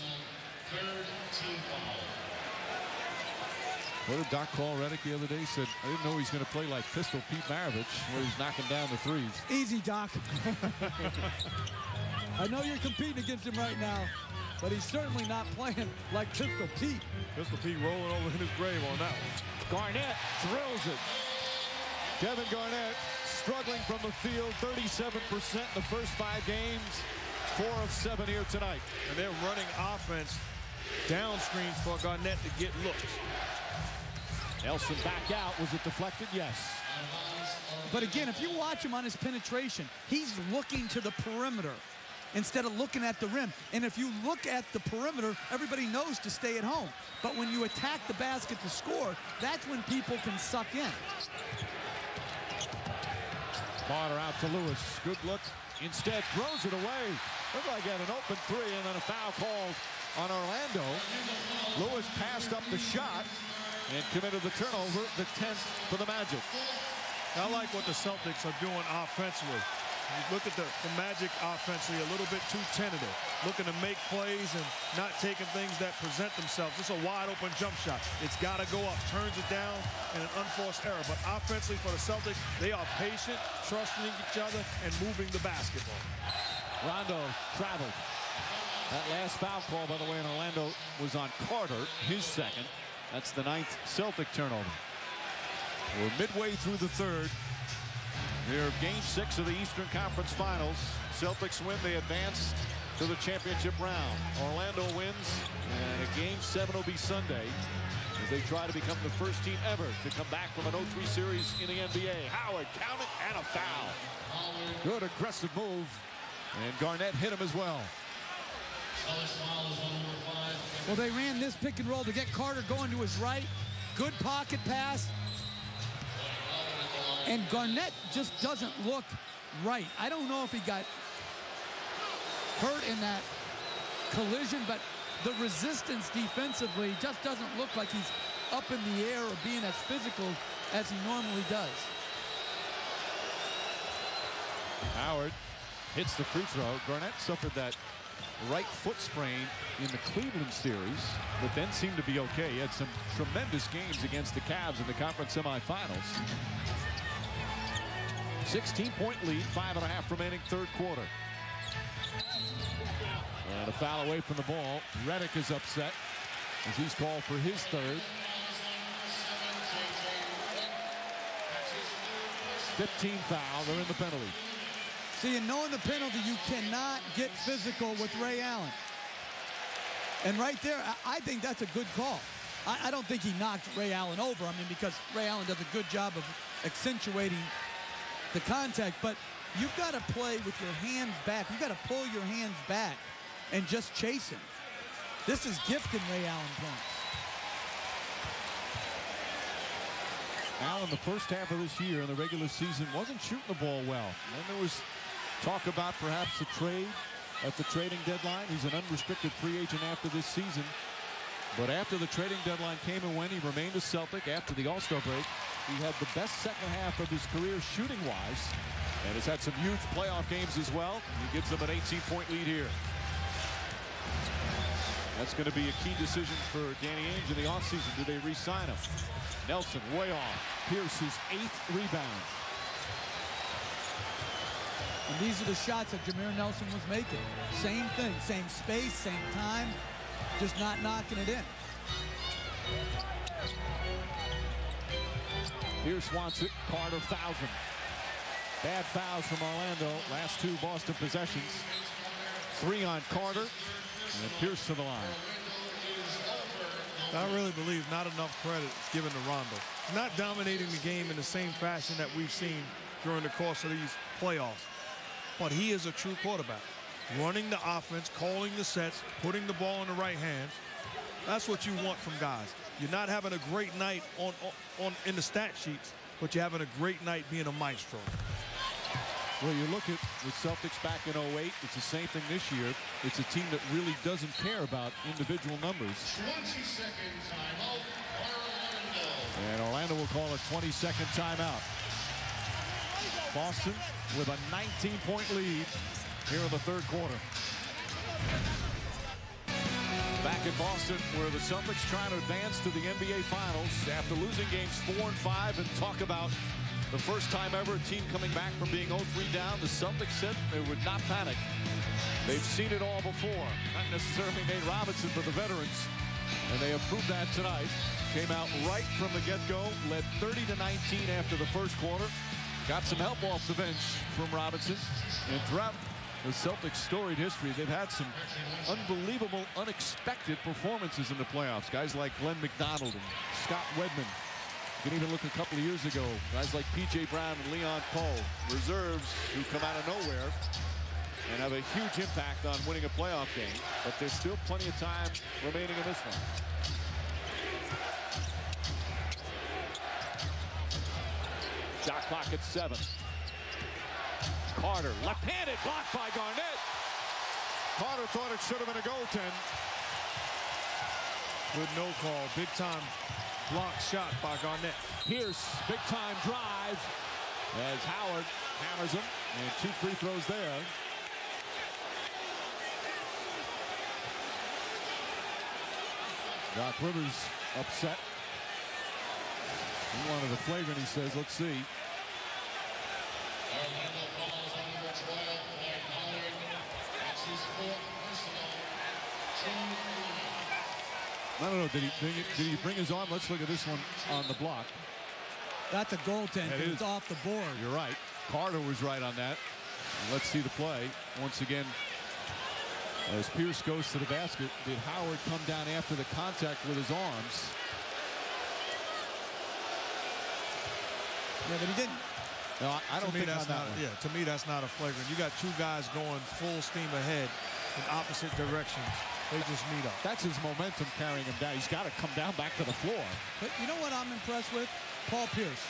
What did Doc call Redick the other day? He said, I didn't know he's going to play like Pistol Pete Maravich, where he's knocking down the threes. Easy, Doc. I know you're competing against him right now, but he's certainly not playing like Pistol Pete. Pistol Pete rolling over in his grave on that one. Garnett throws it. Kevin Garnett struggling from the field, 37% in the first 5 games, 4 of 7 here tonight. And they're running offense down screens for Garnett to get looks. Nelson back out. Was it deflected? Yes. But again, if you watch him on his penetration, he's looking to the perimeter instead of looking at the rim. And if you look at the perimeter, everybody knows to stay at home. But when you attack the basket to score, that's when people can suck in. Carter out to Lewis. Good look. Instead, throws it away. Looked like he had an open 3 and then a foul called on Orlando. Lewis passed up the shot and committed the turnover, the 10th for the Magic. I like what the Celtics are doing offensively. You look at the Magic offensively, a little bit too tentative, looking to make plays and not taking things that present themselves. Just a wide open jump shot. It's got to go up, turns it down, and an unforced error. But offensively for the Celtics, they are patient, trusting each other, and moving the basketball. Rondo traveled. That last foul call, by the way, in Orlando was on Carter, his second. That's the 9th Celtic turnover. We're midway through the 3rd. They're game 6 of the Eastern Conference Finals. Celtics win, they advance to the championship round. Orlando wins, and a game 7 will be Sunday as they try to become the first team ever to come back from an 0-3 series in the NBA. Howard, count it, and a foul. Good aggressive move, and Garnett hit him as well. Well, they ran this pick and roll to get Carter going to his right. Good pocket pass. And Garnett just doesn't look right. I don't know if he got hurt in that collision, but the resistance defensively just doesn't look like he's up in the air or being as physical as he normally does. Howard hits the free throw. Garnett suffered that right foot sprain in the Cleveland series, but then seemed to be okay. He had some tremendous games against the Cavs in the conference semifinals. 16-point lead, 5.5 remaining 3rd quarter. And a foul away from the ball. Redick is upset as he's called for his 3rd. 15 foul, they're in the penalty. See, in knowing the penalty, you cannot get physical with Ray Allen. And right there, I think that's a good call. I don't think he knocked Ray Allen over. I mean, because Ray Allen does a good job of accentuating the contact, but you've got to play with your hands back. You've got to pull your hands back and just chase him. This is gifting Ray Allen points. Allen, the first half of this year in the regular season, wasn't shooting the ball well. And then there was talk about perhaps a trade at the trading deadline. He's an unrestricted free agent after this season. But after the trading deadline came and went, he remained a Celtic. After the All-Star break, he had the best second half of his career shooting-wise, and has had some huge playoff games as well. He gives them an 18-point lead here. That's going to be a key decision for Danny Ainge in the offseason. Do they re-sign him? Nelson way off. Pierce, his 8th rebound. And these are the shots that Jameer Nelson was making. Same thing, same space, same time, just not knocking it in. Pierce wants it. Carter fouls him. Bad fouls from Orlando. Last 2 Boston possessions. 3 on Carter. And Pierce to the line. I really believe not enough credit is given to Rondo. Not dominating the game in the same fashion that we've seen during the course of these playoffs. But he is a true quarterback. Running the offense, calling the sets, putting the ball in the right hands. That's what you want from guys. You're not having a great night in the stat sheets, but you're having a great night being a maestro. Well, you look at the Celtics back in 08, it's the same thing this year. It's a team that really doesn't care about individual numbers. 20-second timeout, Orlando. And Orlando will call a 20-second timeout. Boston with a 19-point lead here in the third quarter. Back in Boston, where the Celtics trying to advance to the NBA Finals after losing games 4 and 5, and talk about the first time ever a team coming back from being 0-3 down. The Celtics said they would not panic. They've seen it all before. Not necessarily Nate Robinson, but the veterans. And they have proved that tonight. Came out right from the get-go, led 30-19 after the first quarter. Got some help off the bench from Robinson. And throughout the Celtics' storied history, they've had some unbelievable, unexpected performances in the playoffs. Guys like Glenn McDonald and Scott Wedman. You can even look a couple of years ago. Guys like P.J. Brown and Leon Cole. Reserves who come out of nowhere and have a huge impact on winning a playoff game. But there's still plenty of time remaining in this one. Shot clock at 7. Carter, left-handed, blocked by Garnett. Carter thought it should have been a goaltend. Good no call. Big time block shot by Garnett. Pierce, big time drive as Howard hammers him. And 2 free throws there. Doc Rivers upset. He wanted a flagrant, he says. Let's see. I don't know. Did he bring his arm? Let's look at this one on the block. That's a goaltend. It's off the board. You're right. Carter was right on that. And let's see the play once again. As Pierce goes to the basket, did Howard come down after the contact with his arms? Yeah, but he didn't. No, I don't think that's on that not. one. Yeah, to me that's not a flagrant. You got 2 guys going full steam ahead in opposite directions. They just meet up. That's his momentum carrying him down. He's got to come down back to the floor. But you know what I'm impressed with? Paul Pierce.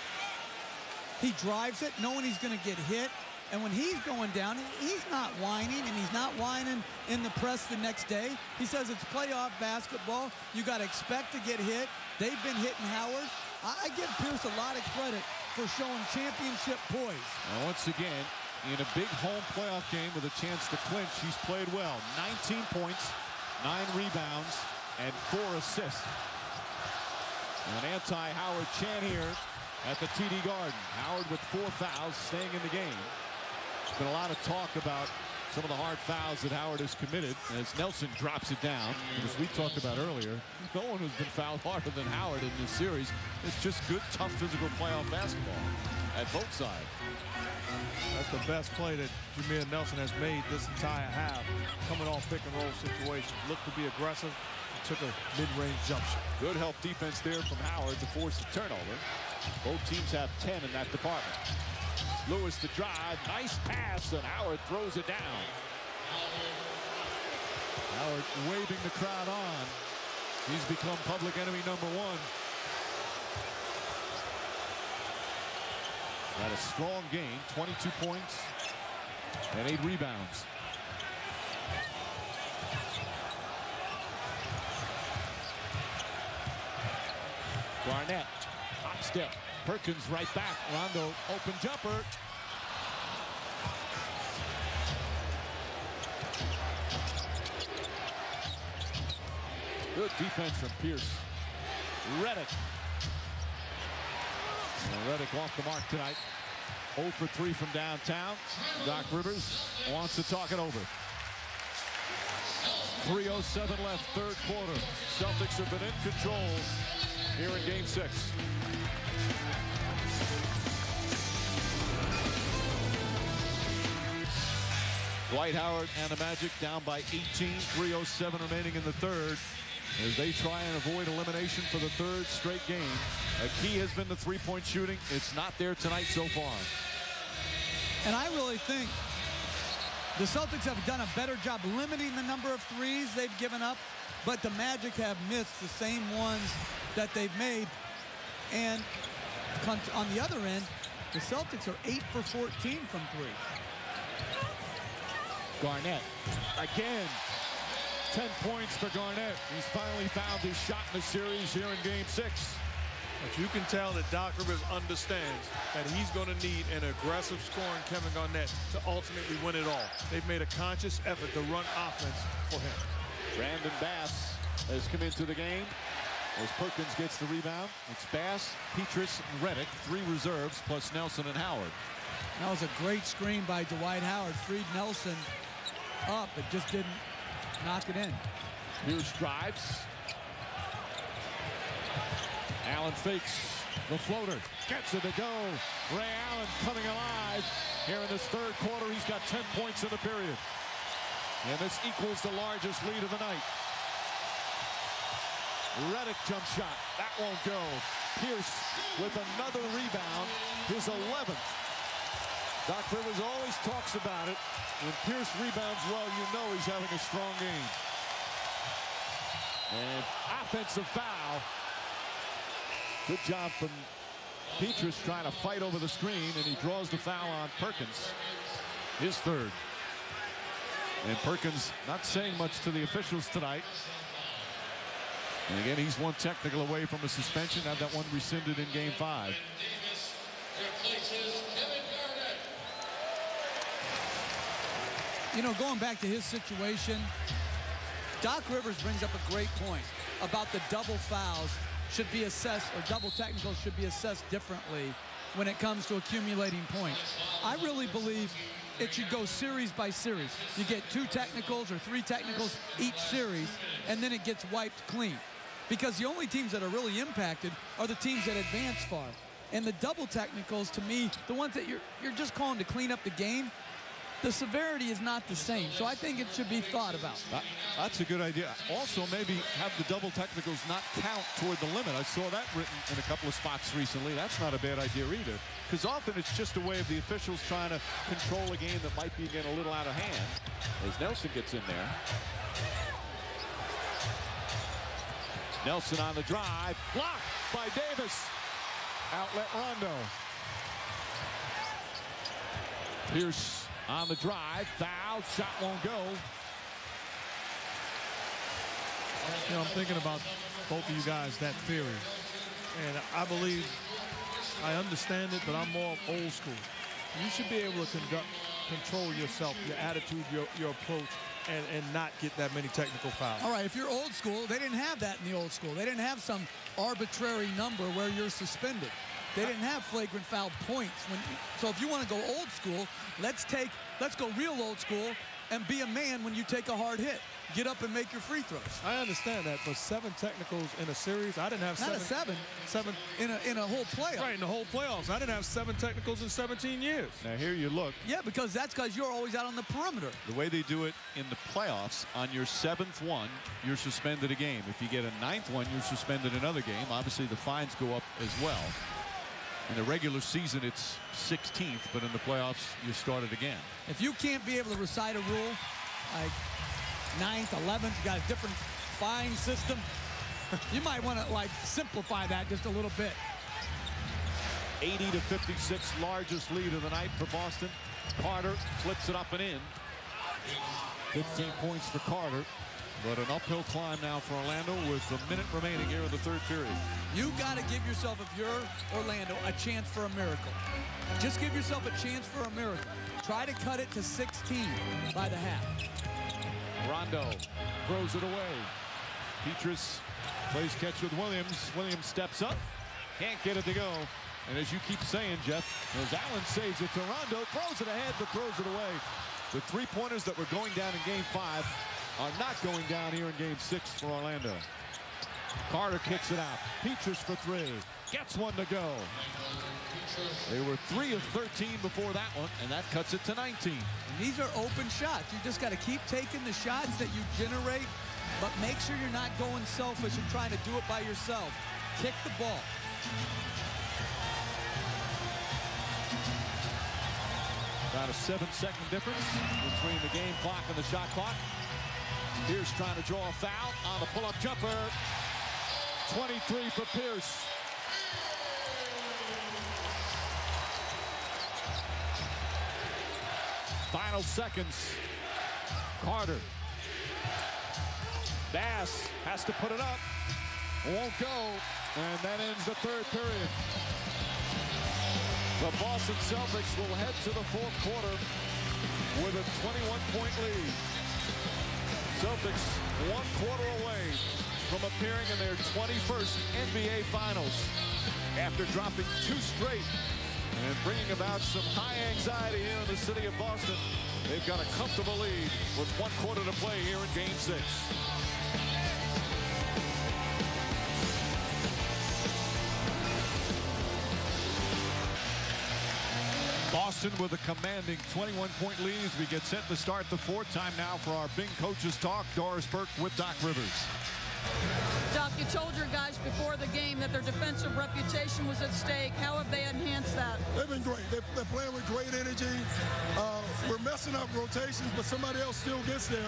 He drives it knowing he's going to get hit. And when he's going down, he's not whining, and he's not whining in the press the next day. He says it's playoff basketball. You got to expect to get hit. They've been hitting Howard. I give Pierce a lot of credit for showing championship poise. And once again, in a big home playoff game with a chance to clinch, he's played well. 19 points, 9 rebounds, and 4 assists. An anti-Howard chant here at the TD Garden. Howard with 4 fouls, staying in the game. There's been a lot of talk about some of the hard fouls that Howard has committed as Nelson drops it down. As we talked about earlier, no one has been fouled harder than Howard in this series. It's just good, tough, physical playoff basketball at both sides. That's the best play that Jameer Nelson has made this entire half. Coming off pick and roll situations. Looked to be aggressive. Took a mid-range jump shot. Good help defense there from Howard to force a turnover. Both teams have 10 in that department. Lewis to drive, nice pass, and Howard throws it down. Howard waving the crowd on. He's become public enemy number 1. Got a strong game, 22 points and 8 rebounds. Garnett, hop step. Perkins right back. Rondo, open jumper. Good defense from Pierce. Redick. Redick off the mark tonight. 0 for 3 from downtown. Doc Rivers wants to talk it over. 3:07 left, third quarter. Celtics have been in control here in Game 6. Dwight Howard and the Magic down by 18, 3:07 remaining in the third as they try and avoid elimination for the 3rd straight game. A key has been the 3-point shooting. It's not there tonight so far. And I really think the Celtics have done a better job limiting the number of threes they've given up, but the Magic have missed the same ones that they've made. And on the other end, the Celtics are 8 for 14 from 3. Garnett again. 10 points for Garnett. He's finally found his shot in the series here in Game 6. But you can tell that Doc Rivers understands that he's going to need an aggressive scoring Kevin Garnett to ultimately win it all. They've made a conscious effort to run offense for him. Brandon Bass has come into the game as Perkins gets the rebound. It's Bass, Petrus, and Reddick, 3 reserves, plus Nelson and Howard. That was a great screen by Dwight Howard. Freed Nelson up, but just didn't knock it in. Pierce drives. Allen fakes the floater. Gets it to go. Ray Allen coming alive. Here in this third quarter, he's got 10 points in the period. And this equals the largest lead of the night. Reddick jump shot. That won't go. Pierce with another rebound. His 11th. Doc Rivers always talks about it. When Pierce rebounds well, you know he's having a strong game. And offensive foul. Good job from Petrus trying to fight over the screen, and he draws the foul on Perkins. His third. And Perkins not saying much to the officials tonight. And again, he's one technical away from a suspension. Had that one rescinded in Game 5. You know, going back to his situation, Doc Rivers brings up a great point about the double fouls should be assessed, or double technicals should be assessed differently when it comes to accumulating points. I really believe it should go series by series. You get 2 technicals or 3 technicals each series, and then it gets wiped clean. Because the only teams that are really impacted are the teams that advance far. And the double technicals, to me, the ones that you're just calling to clean up the game, the severity is not the same. So I think it should be thought about. That's a good idea. Also, maybe have the double technicals not count toward the limit. I saw that written in a couple of spots recently. That's not a bad idea either. Because often it's just a way of the officials trying to control a game that might be getting a little out of hand. As Nelson gets in there. Nelson on the drive. Blocked by Davis. Outlet Rondo. Pierce on the drive. Foul. Shot won't go. You know, I'm thinking about both of you guys, that theory. And I believe, I understand it, but I'm more old school. You should be able to control yourself, your attitude, your approach, and not get that many technical fouls. All right, if you're old school, they didn't have that in the old school. They didn't have some arbitrary number where you're suspended. They didn't have flagrant foul points. So if you want to go old school, let's go real old school and be a man when you take a hard hit. Get up and make your free throws. I understand that, but 7 technicals in a series, I didn't have Not 7. Seven in a whole playoff. Right, in the whole playoffs. I didn't have 7 technicals in 17 years. Now here you look. Yeah, because you're always out on the perimeter. The way they do it in the playoffs, on your 7th one, you're suspended a game. If you get a 9th one, you're suspended another game. Obviously, the fines go up as well. In the regular season, it's 16th, but in the playoffs, you start it again. If you can't be able to recite a rule, like 9th, 11th, you got a different fine system, you might want to simplify that just a little bit. 80-56, largest lead of the night for Boston. Carter flips it up and in. 15 points for Carter. But an uphill climb now for Orlando with a minute remaining here in the third period. You got to give yourself, if you're Orlando, a chance for a miracle. Just give yourself a chance for a miracle. Try to cut it to 16 by the half. Rondo throws it away. Petrus plays catch with Williams. Williams steps up. Can't get it to go. And as you keep saying, Jeff, as Allen saves it to Rondo, throws it ahead, but throws it away. The 3-pointers that were going down in Game 5 are not going down here in Game 6 for Orlando. Carter kicks it out. Petrus for 3. Gets one to go. They were 3 of 13 before that one, and that cuts it to 19. And these are open shots. You just got to keep taking the shots that you generate, but make sure you're not going selfish and trying to do it by yourself. Kick the ball. About a 7-second difference between the game clock and the shot clock. Pierce trying to draw a foul on the pull-up jumper. 23 for Pierce. Final seconds. Carter. Bass has to put it up. Won't go. And that ends the third period. The Boston Celtics will head to the fourth quarter with a 21-point lead. Celtics 1 quarter away from appearing in their 21st NBA Finals after dropping 2 straight and bringing about some high anxiety here in the city of Boston. They've got a comfortable lead with 1 quarter to play here in Game 6. Boston with a commanding 21-point lead as we get set to start the fourth. Time now for our Bing Coaches Talk. Doris Burke with Doc Rivers. Doc, you told your guys before the game that their defensive reputation was at stake. How have they enhanced that? They've been great. They're playing with great energy. We're messing up rotations, but somebody else still gets there.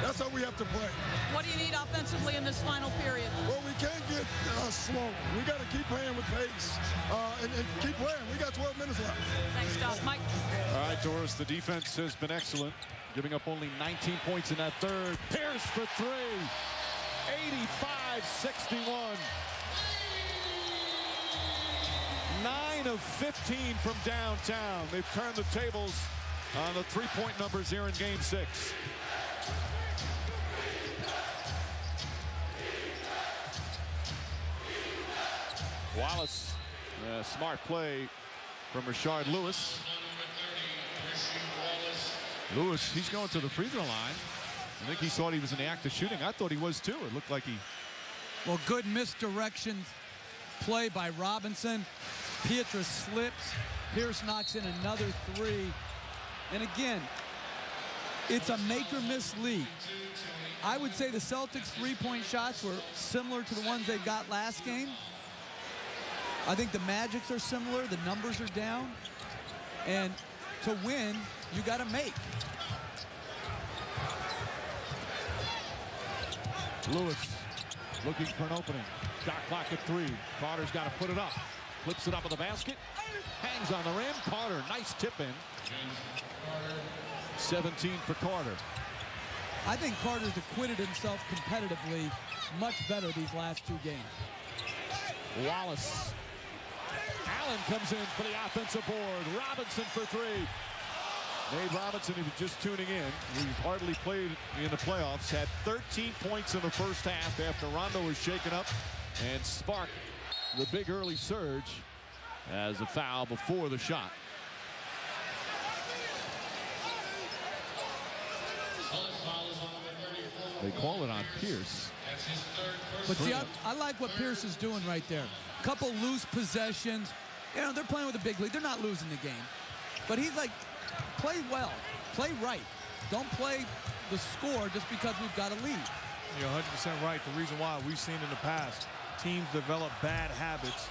That's how we have to play. What do you need offensively in this final period? Well, we can't get slow. We got to keep playing with pace and keep playing. We got 12 minutes left. Thanks, Doc. Mike. All right, Doris, the defense has been excellent, giving up only 19 points in that third. Pierce for 3. 85-61. 9 of 15 from downtown. They've turned the tables on the three-point numbers here in Game 6. Wallace, smart play from Rashard Lewis. Lewis, he's going to the free throw line. I think he thought he was in the act of shooting. I thought he was too. It looked like he... Well, good misdirection play by Robinson. Pietrus slips. Pierce knocks in another 3. And again, it's a make-or-miss league. I would say the Celtics' three-point shots were similar to the ones they got last game. I think the Magic's are similar. The numbers are down. And to win, you got to make. Lewis looking for an opening. Shot clock at 3. Carter's got to put it up. Flips it up in the basket. Hangs on the rim. Carter, nice tip in. 17 for Carter. I think Carter's acquitted himself competitively much better these last 2 games. Wallace. Allen comes in for the offensive board. Robinson for 3. Nate Robinson, if you're just tuning in, he's hardly played in the playoffs, had 13 points in the first half after Rondo was shaken up and sparked the big early surge as a foul before the shot. They call it on Pierce. But see, I like what Pierce is doing right there. Couple loose possessions. You know, they're playing with a big lead. They're not losing the game. But he's like, play well, play right. Don't play the score just because we've got a lead. You're 100% right. The reason why we've seen in the past teams develop bad habits,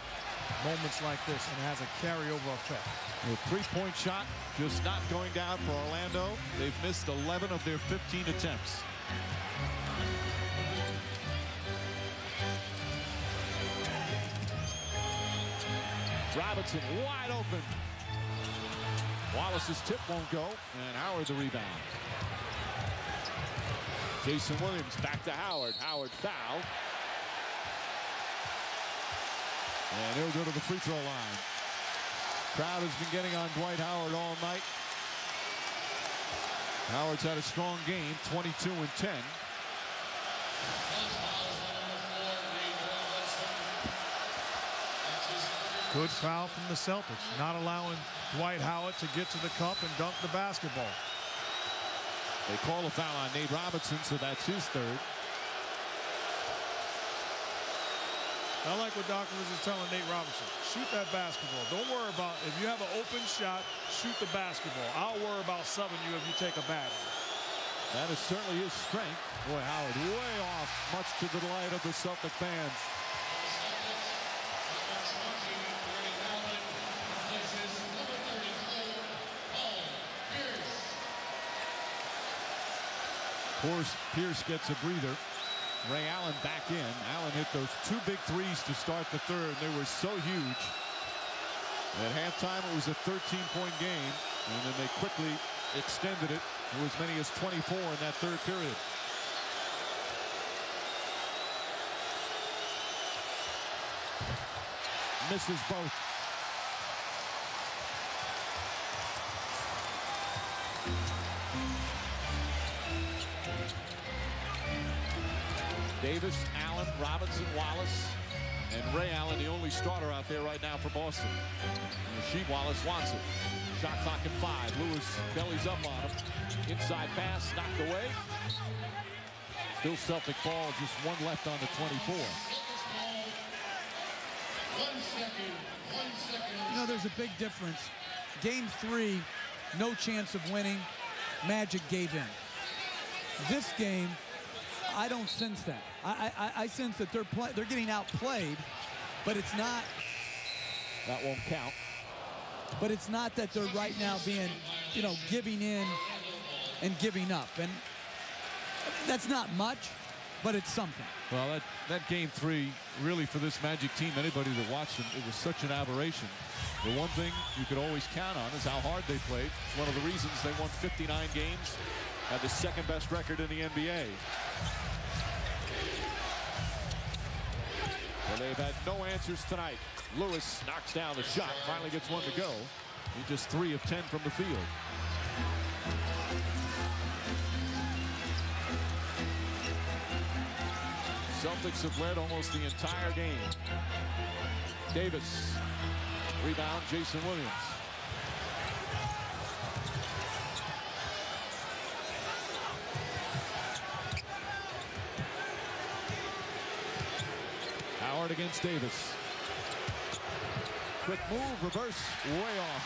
moments like this, and it has a carryover effect. The three-point shot just not going down for Orlando. They've missed 11 of their 15 attempts. Robinson wide open. Wallace's tip won't go, and Howard the rebound. Jason Williams back to Howard. Howard foul. And he'll go to the free throw line. Crowd has been getting on Dwight Howard all night. Howard's had a strong game, 22 and 10. Good foul from the Celtics, not allowing Dwight Howard to get to the cup and dunk the basketball. They call a foul on Nate Robinson, so that's his third. I like what Doc Rivers is telling Nate Robinson. Shoot that basketball. Don't worry about, if you have an open shot, shoot the basketball. I'll worry about subbing you if you take a bad one. That is certainly his strength. Boy, Howard way off, much to the delight of the Celtic fans. Of course, Pierce gets a breather. Ray Allen back in. Allen hit those 2 big threes to start the third. They were so huge. At halftime, it was a 13-point game, and then they quickly extended it to as many as 24 in that third period. misses both. Davis, Allen, Robinson, Wallace, and Ray Allen, the only starter out there right now for Boston. Rasheed Wallace wants it. Shot clock at 5. Lewis bellies up on him. Inside pass knocked away. Still Celtic ball, just one left on the 24. 1 second. 1 second. You know, there's a big difference. Game 3, no chance of winning. Magic gave in. This game, I don't sense that. I sense that they're getting outplayed, but it's not. That won't count. But it's not that they're right now being, you know, giving in and giving up. And that's not much, but it's something. Well, that game 3, really for this Magic team, anybody that watched them, it was such an aberration. The one thing you could always count on is how hard they played. It's one of the reasons they won 59 games, had the second best record in the NBA. Well, they've had no answers tonight. Lewis knocks down the shot, finally gets one to go. He just 3 of 10 from the field. Celtics have led almost the entire game. Davis, rebound, Jason Williams. Howard against Davis. Quick move, reverse, way off.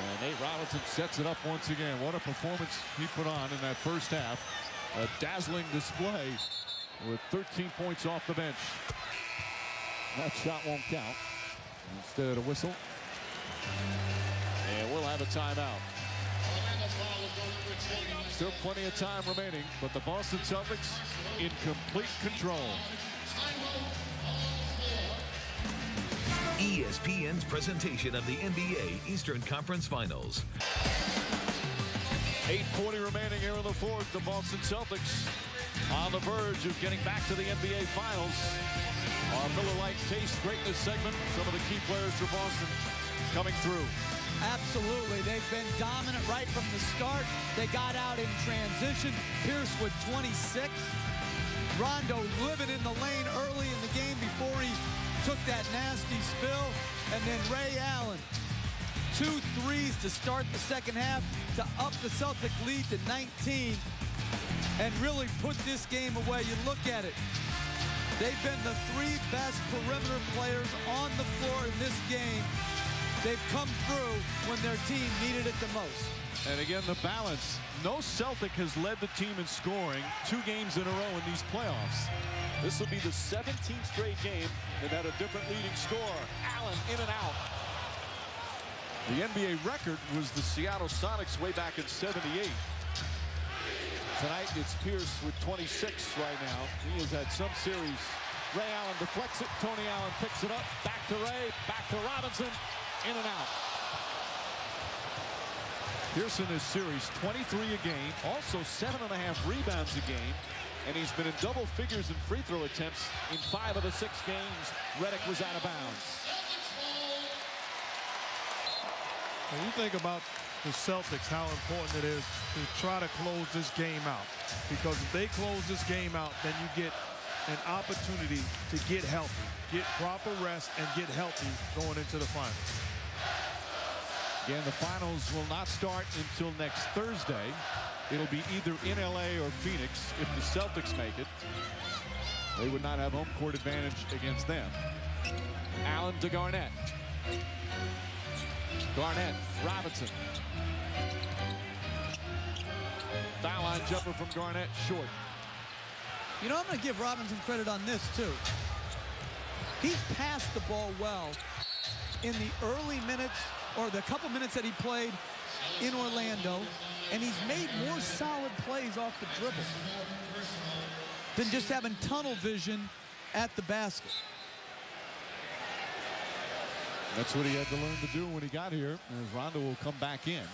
And Nate Robinson sets it up once again. What a performance he put on in that first half. A dazzling display with 13 points off the bench. That shot won't count. Instead, a whistle. And we'll have a timeout. Still plenty of time remaining, but the Boston Celtics in complete control. ESPN's presentation of the NBA Eastern Conference Finals. 8:40 remaining here in the fourth. The Boston Celtics on the verge of getting back to the NBA Finals. Our Miller Lite Taste Greatness segment. Some of the key players for Boston coming through. Absolutely. They've been dominant right from the start. They got out in transition. Pierce with 26. Rondo living in the lane early in the game before he took that nasty spill. And then Ray Allen. 2 threes to start the second half to up the Celtic lead to 19 and really put this game away. You look at it. They've been the 3 best perimeter players on the floor in this game. They've come through when their team needed it the most. And again, the balance. No Celtic has led the team in scoring 2 games in a row in these playoffs. This will be the 17th straight game they've had a different leading scorer. Allen in and out. The NBA record was the Seattle Sonics way back in '78. Tonight, it's Pierce with 26 right now. He has had some series. Ray Allen deflects it. Tony Allen picks it up. Back to Ray. Back to Robinson. In and out. Pierce in his series, 23 a game. Also 7.5 rebounds a game. And he's been in double figures in free throw attempts in 5 of the 6 games. Redick was out of bounds. When you think about the Celtics, how important it is to try to close this game out. Because if they close this game out, then you get an opportunity to get healthy, get proper rest, and get healthy going into the finals. Again, the finals will not start until next Thursday. It'll be either in LA or Phoenix if the Celtics make it. They would not have home court advantage against them. Allen to Garnett. Garnett, Robinson. Foul line jumper from Garnett, short. You know, I'm going to give Robinson credit on this, too. He passed the ball well in the early minutes, or the couple minutes that he played in Orlando, and he's made more solid plays off the dribble than just having tunnel vision at the basket. That's what he had to learn to do when he got here, as Rondo will come back in.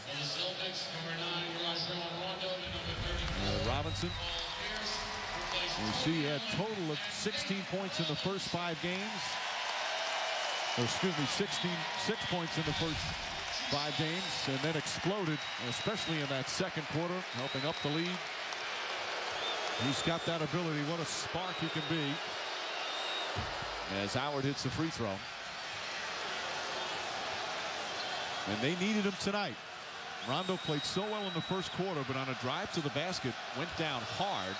Robinson You see a total of 16 points in the first 5 games. Or excuse me, 6 points in the first 5 games, and then exploded, especially in that second quarter, helping up the lead. He's got that ability. What a spark he can be. As Howard hits the free throw. And they needed him tonight. Rondo played so well in the first quarter, but on a drive to the basket, went down hard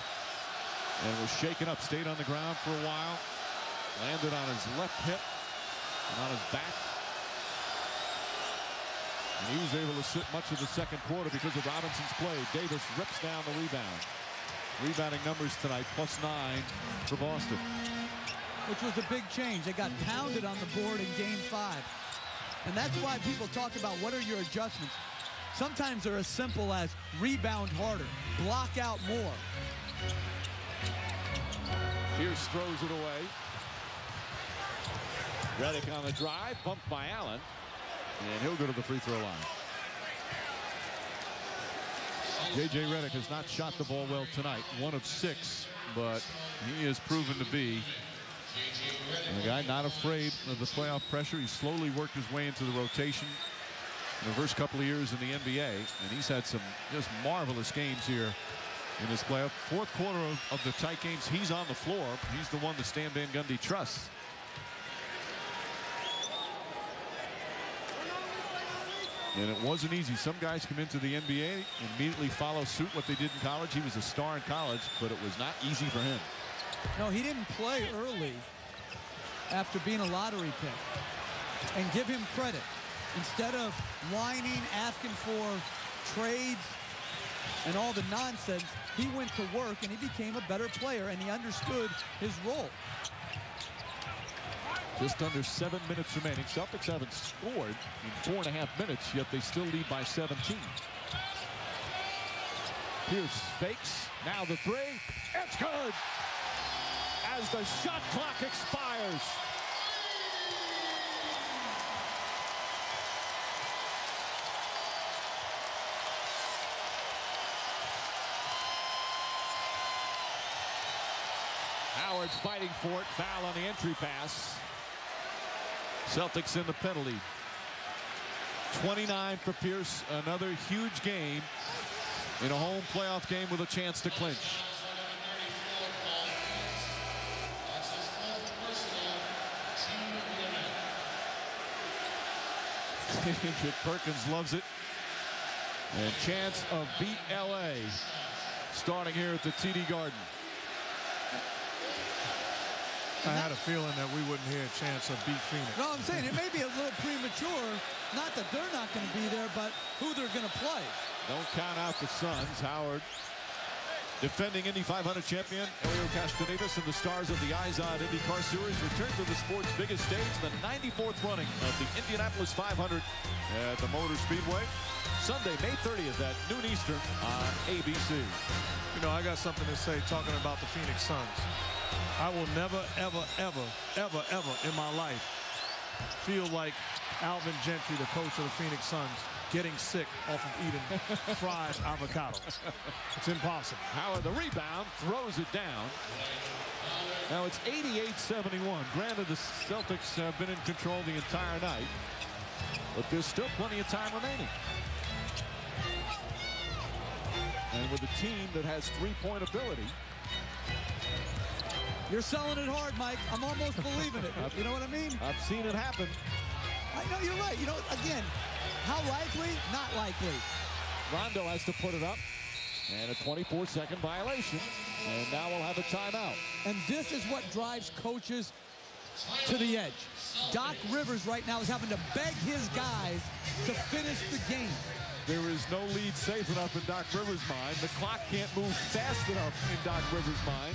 and was shaken up. Stayed on the ground for a while. Landed on his left hip and on his back. And he was able to sit much of the second quarter because of Robinson's play. Davis rips down the rebound. Rebounding numbers tonight, +9 for Boston. Which was a big change. They got pounded on the board in Game 5. And that's why people talk about what are your adjustments. Sometimes they're as simple as rebound harder, block out more. Pierce throws it away. Redick on the drive, bumped by Allen. And he'll go to the free throw line. J.J. Redick has not shot the ball well tonight. 1 of 6, but he has proven to be a guy not afraid of the playoff pressure. He's slowly worked his way into the rotation in the first couple of years in the NBA, and he's had some just marvelous games here in this playoff. Fourth quarter of the tight games, he's on the floor. He's the one that Stan Van Gundy trusts. And it wasn't easy. Some guys come into the NBA and immediately follow suit what they did in college. He was a star in college, but it was not easy for him. No, he didn't play early after being a lottery pick. And give him credit. Instead of whining, asking for trades and all the nonsense, he went to work and he became a better player and he understood his role. Just under 7 minutes remaining. Celtics haven't scored in 4.5 minutes, yet they still lead by 17. Pierce fakes. Now the three. It's good. As the shot clock expires. Howard's fighting for it. Foul on the entry pass. Celtics in the penalty. 29 for Pierce. Another huge game in a home playoff game with a chance to clinch. Perkins loves it. And chance of beat LA starting here at the TD Garden. I had a feeling that we wouldn't hear a chance of beat Phoenix. No, I'm saying it may be a little premature. Not that they're not going to be there, but who they're going to play. Don't count out the Suns. Howard, defending Indy 500 champion Elio Castanedas and the stars of the Izod IndyCar Series return to the sport's biggest stage, the 94th running of the Indianapolis 500 at the Motor Speedway. Sunday, May 30th at noon Eastern on ABC. You know, I got something to say talking about the Phoenix Suns. I will never, ever, ever, ever, ever in my life feel like Alvin Gentry, the coach of the Phoenix Suns, getting sick off of eating fried avocado. It's impossible. Howard, the rebound, throws it down. Now it's 88-71. Granted, the Celtics have been in control the entire night, but there's still plenty of time remaining. And with a team that has three-point ability. You're selling it hard, Mike. I'm almost believing it. You know what I mean? I've seen it happen. I know, you're right. You know, again, how likely? Not likely. Rondo has to put it up. And a 24-second violation. And now we'll have a timeout. And this is what drives coaches to the edge. Doc Rivers right now is having to beg his guys to finish the game. There is no lead safe enough in Doc Rivers' mind. The clock can't move fast enough in Doc Rivers' mind.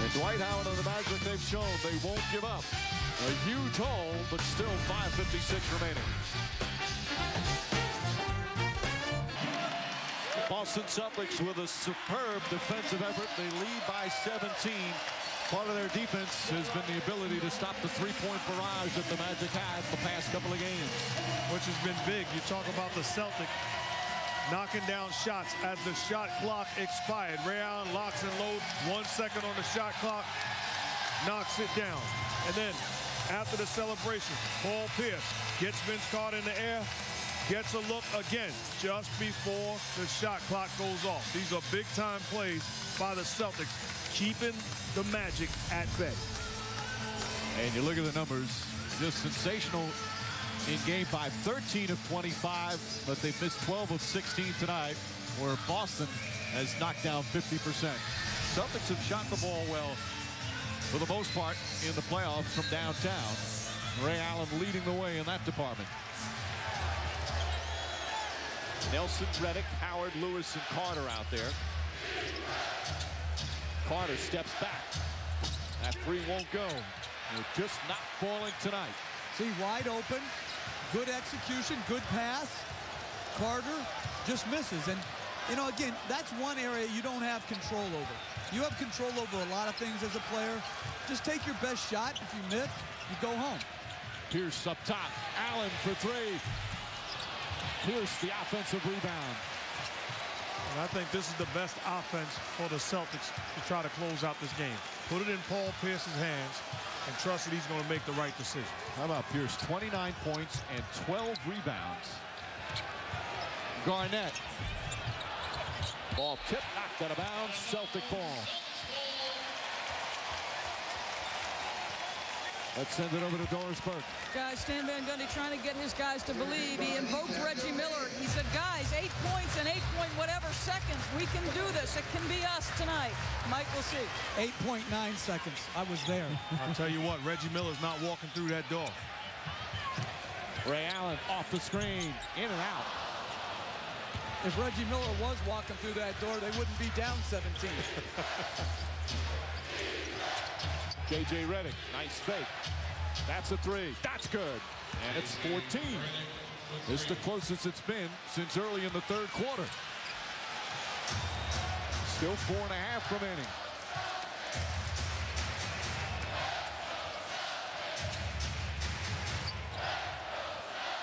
And Dwight Howard and the Magic, they've shown they won't give up. A huge hole, but still 5:56 remaining. Boston Celtics with a superb defensive effort. They lead by 17. Part of their defense has been the ability to stop the three-point barrage that the Magic had the past couple of games. Which has been big. You talk about the Celtics knocking down shots as the shot clock expired. Ray Allen locks and loads, 1 second on the shot clock, knocks it down. And then after the celebration, Paul Pierce gets Vince Carter in the air, gets a look again just before the shot clock goes off. These are big-time plays by the Celtics, keeping the Magic at bay. And you look at the numbers, just sensational in Game 5, 13 of 25, but they've missed 12 of 16 tonight, where Boston has knocked down 50%. Celtics have shot the ball well, for the most part, in the playoffs from downtown. Ray Allen leading the way in that department. Nelson, Redick, Howard, Lewis, and Carter out there. Carter steps back. That three won't go. They're just not falling tonight. See, wide open, good execution, good pass. Carter just misses. And, you know, again, that's one area you don't have control over. You have control over a lot of things as a player. Just take your best shot. If you miss, you go home. Pierce up top. Allen for three. Pierce the offensive rebound. And I think this is the best offense for the Celtics to try to close out this game. Put it in Paul Pierce's hands and trust that he's going to make the right decision. How about Pierce? 29 points and 12 rebounds. Garnett. Ball tipped, knocked out of bounds. Celtic ball. Let's send it over to Doris Burke. Guys, Stan Van Gundy trying to get his guys to believe. He invoked Reggie Miller. He said, guys, 8 points in 8 point whatever seconds. We can do this. It can be us tonight. Mike, we'll see. 8.9 seconds. I was there. I'll tell you what, Reggie Miller's not walking through that door. Ray Allen off the screen, in and out. If Reggie Miller was walking through that door, they wouldn't be down 17. J.J. Redick, nice fake. That's a three. That's good. And it's 14. It's the closest it's been since early in the third quarter. Still 4.5 remaining.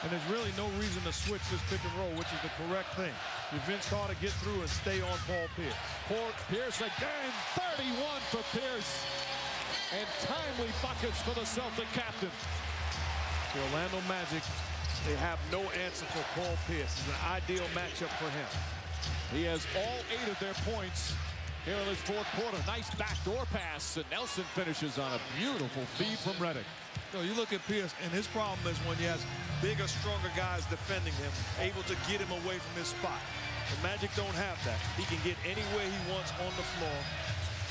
And there's really no reason to switch this pick and roll, which is the correct thing. If Vince Carter get through and stay on Paul Pierce. Pierce again. 31 for Pierce. And timely buckets for the Celtic captain. The Orlando Magic, they have no answer for Paul Pierce. It's an ideal matchup for him. He has all 8 of their points here in this fourth quarter. Nice backdoor pass, and Nelson finishes on a beautiful feed from Redick. So you look at Pierce, and his problem is when he has bigger, stronger guys defending him, able to get him away from his spot. The Magic don't have that. He can get anywhere he wants on the floor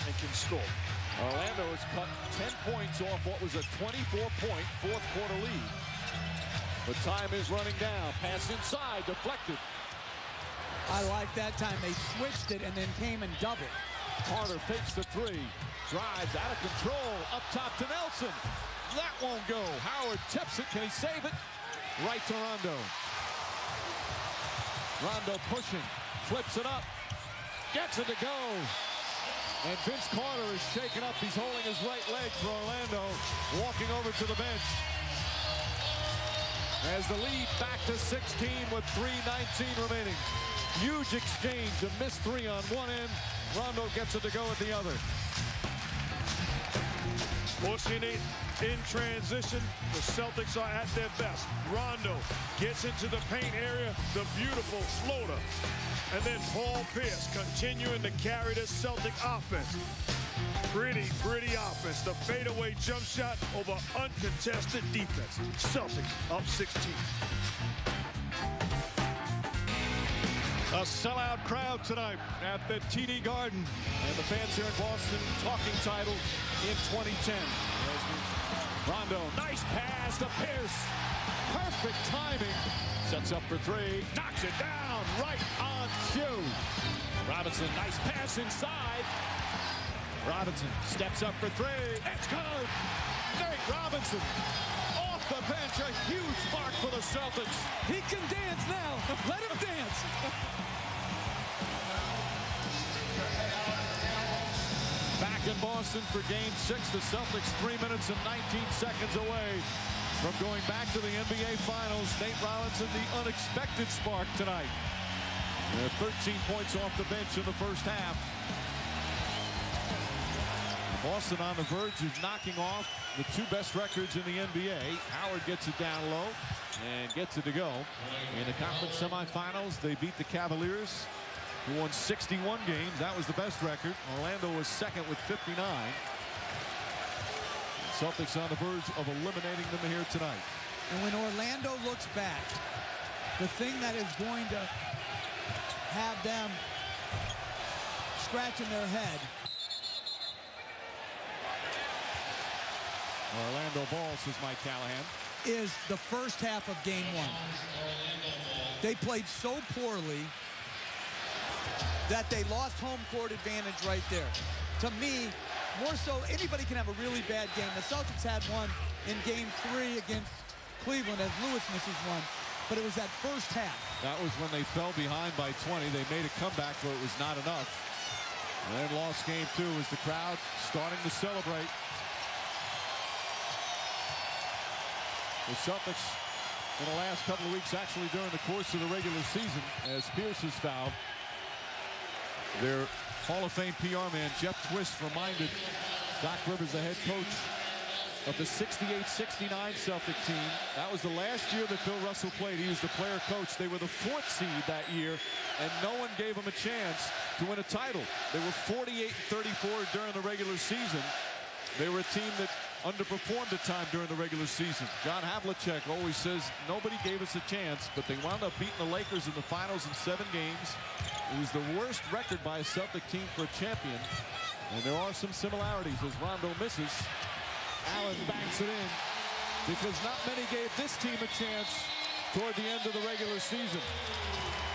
and can score. Orlando has cut 10 points off what was a 24-point fourth quarter lead. But time is running down. Pass inside, deflected. I like that time. They switched it and then came and doubled. Carter fakes the three. Drives out of control. Up top to Nelson. That won't go. Howard tips it. Can he save it? Right to Rondo. Rondo pushing. Flips it up. Gets it to go. And Vince Carter is shaken up. He's holding his right leg for Orlando. Walking over to the bench. As the lead back to 16 with 3:19 remaining. Huge exchange. A missed three on one end. Rondo gets it to go at the other. Pushing it in transition. The Celtics are at their best. Rondo gets into the paint area. The beautiful floater. And then Paul Pierce continuing to carry this Celtic offense. Pretty offense. The fadeaway jump shot over uncontested defense. Celtics up 16. A sellout crowd tonight at the TD Garden. And the fans here in Boston talking title in 2010. Rondo, nice pass to Pierce. Perfect timing. Sets up for three. Knocks it down right on cue. Robinson, nice pass inside. Robinson steps up for three. It's good. Nate Robinson off the bench. A huge mark for the Celtics. He can dance now. Let him dance. Back in Boston for Game 6. The Celtics 3 minutes and 19 seconds away from going back to the NBA Finals. Nate Robinson, the unexpected spark tonight. They're 13 points off the bench in the first half. Boston on the verge of knocking off the two best records in the NBA. Howard gets it down low and gets it to go. In the conference semifinals, they beat the Cavaliers, who won 61 games. That was the best record. Orlando was second with 59. Celtics on the verge of eliminating them here tonight. And when Orlando looks back, the thing that is going to have them scratching their head. Orlando ball, says Mike Callahan. Is the first half of game one. They played so poorly that they lost home court advantage right there. To me, more so, anybody can have a really bad game. The Celtics had one in game 3 against Cleveland as Lewis misses one. But it was that first half. That was when they fell behind by 20. They made a comeback, but it was not enough. And then lost game 2 as the crowd starting to celebrate. The Celtics in the last couple of weeks, actually during the course of the regular season, as Pierce is fouled, their Hall of Fame PR man, Jeff Twist, reminded Doc Rivers, the head coach of the 68-69 Celtic team. That was the last year that Bill Russell played. He was the player coach. They were the 4th seed that year, and no one gave them a chance to win a title. They were 48-34 during the regular season. They were a team that underperformed at time during the regular season. John Havlicek always says nobody gave us a chance, but they wound up beating the Lakers in the finals in 7 games. It was the worst record by a Celtic team for a champion, and there are some similarities as Rondo misses. Allen banks it in because not many gave this team a chance toward the end of the regular season.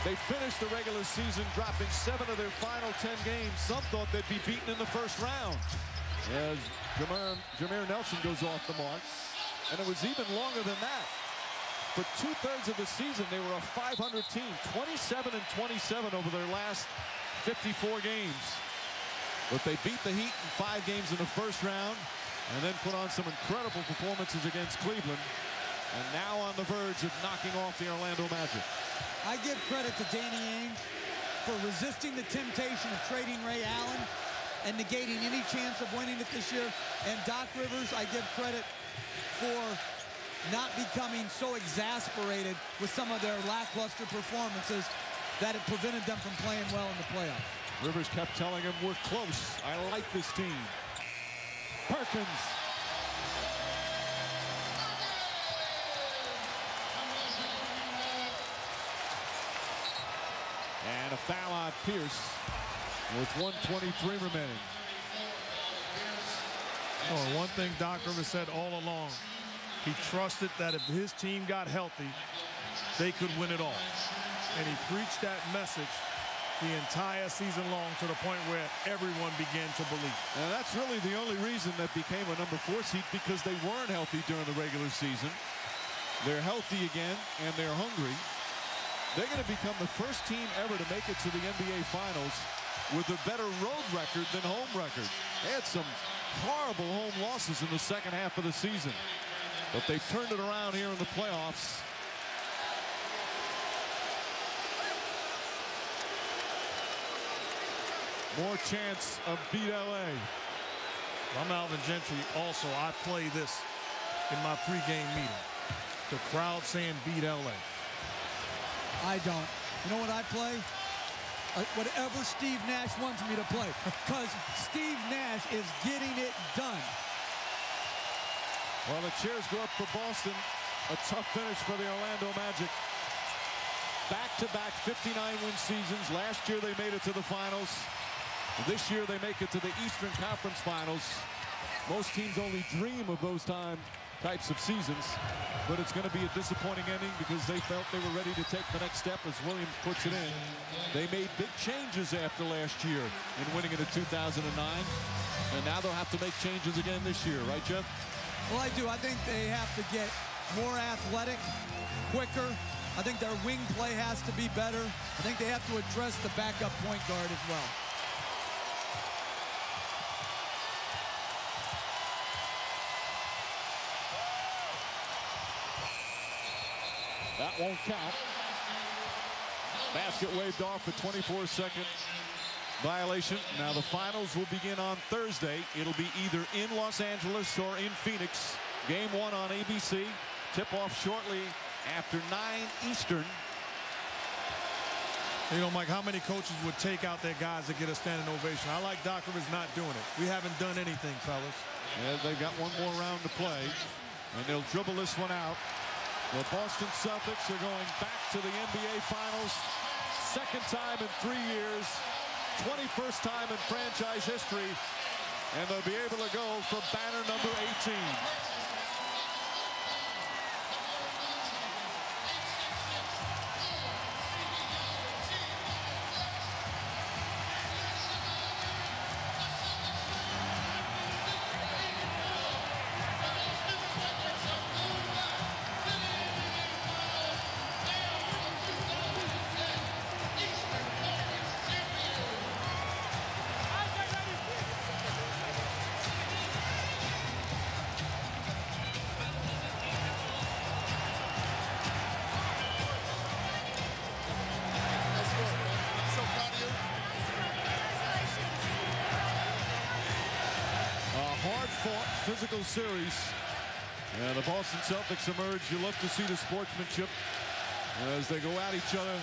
They finished the regular season dropping 7 of their final 10 games. Some thought they'd be beaten in the first round as Jameer Nelson goes off the mark. And it was even longer than that. For 2/3 of the season, they were a 500 team, 27-27 over their last 54 games. But they beat the Heat in 5 games in the first round, and then put on some incredible performances against Cleveland, and now on the verge of knocking off the Orlando Magic. I give credit to Danny Ainge for resisting the temptation of trading Ray Allen and negating any chance of winning it this year. And Doc Rivers, I give credit for not becoming so exasperated with some of their lackluster performances that it prevented them from playing well in the playoffs. Rivers kept telling him, we're close. I like this team. Perkins. And a foul on Pierce with 1:23 remaining. Oh, one thing Doc Rivers said all along, he trusted that if his team got healthy, they could win it all. And he preached that message the entire season long to the point where everyone began to believe. And that's really the only reason that became a number 4 seed, because they weren't healthy during the regular season. They're healthy again, and they're hungry. They're going to become the first team ever to make it to the NBA Finals with a better road record than home record. They had some horrible home losses in the second half of the season, but they've turned it around here in the playoffs. More chance of beat LA. I'm Alvin Gentry. Also, I play this in my pregame meeting. The crowd saying beat LA. I don't. You know what I play? Whatever Steve Nash wants me to play, because Steve Nash is getting it done. Well, the cheers go up for Boston. A tough finish for the Orlando Magic. Back-to-back 59-win seasons. Last year they made it to the finals. This year they make it to the Eastern Conference Finals. Most teams only dream of those types of seasons, but it's going to be a disappointing ending because they felt they were ready to take the next step, as Williams puts it in. They made big changes after last year in winning it in 2009, and now they'll have to make changes again this year, right, Jeff? Well, I do. I think they have to get more athletic, quicker. I think their wing play has to be better. I think they have to address the backup point guard as well. That won't count. Basket waved off a 24-second violation. Now the finals will begin on Thursday. It'll be either in Los Angeles or in Phoenix. Game 1 on ABC. Tip-off shortly after 9 Eastern. You know, Mike, how many coaches would take out their guys to get a standing ovation? I like Doc Rivers not doing it. We haven't done anything, fellas. Yeah, they've got one more round to play, and they'll dribble this one out. The Boston Celtics are going back to the NBA Finals. Second time in 3 years. 21st time in franchise history. And they'll be able to go for banner number 18. Physical series. And the Boston Celtics emerge. You love to see the sportsmanship as they go at each other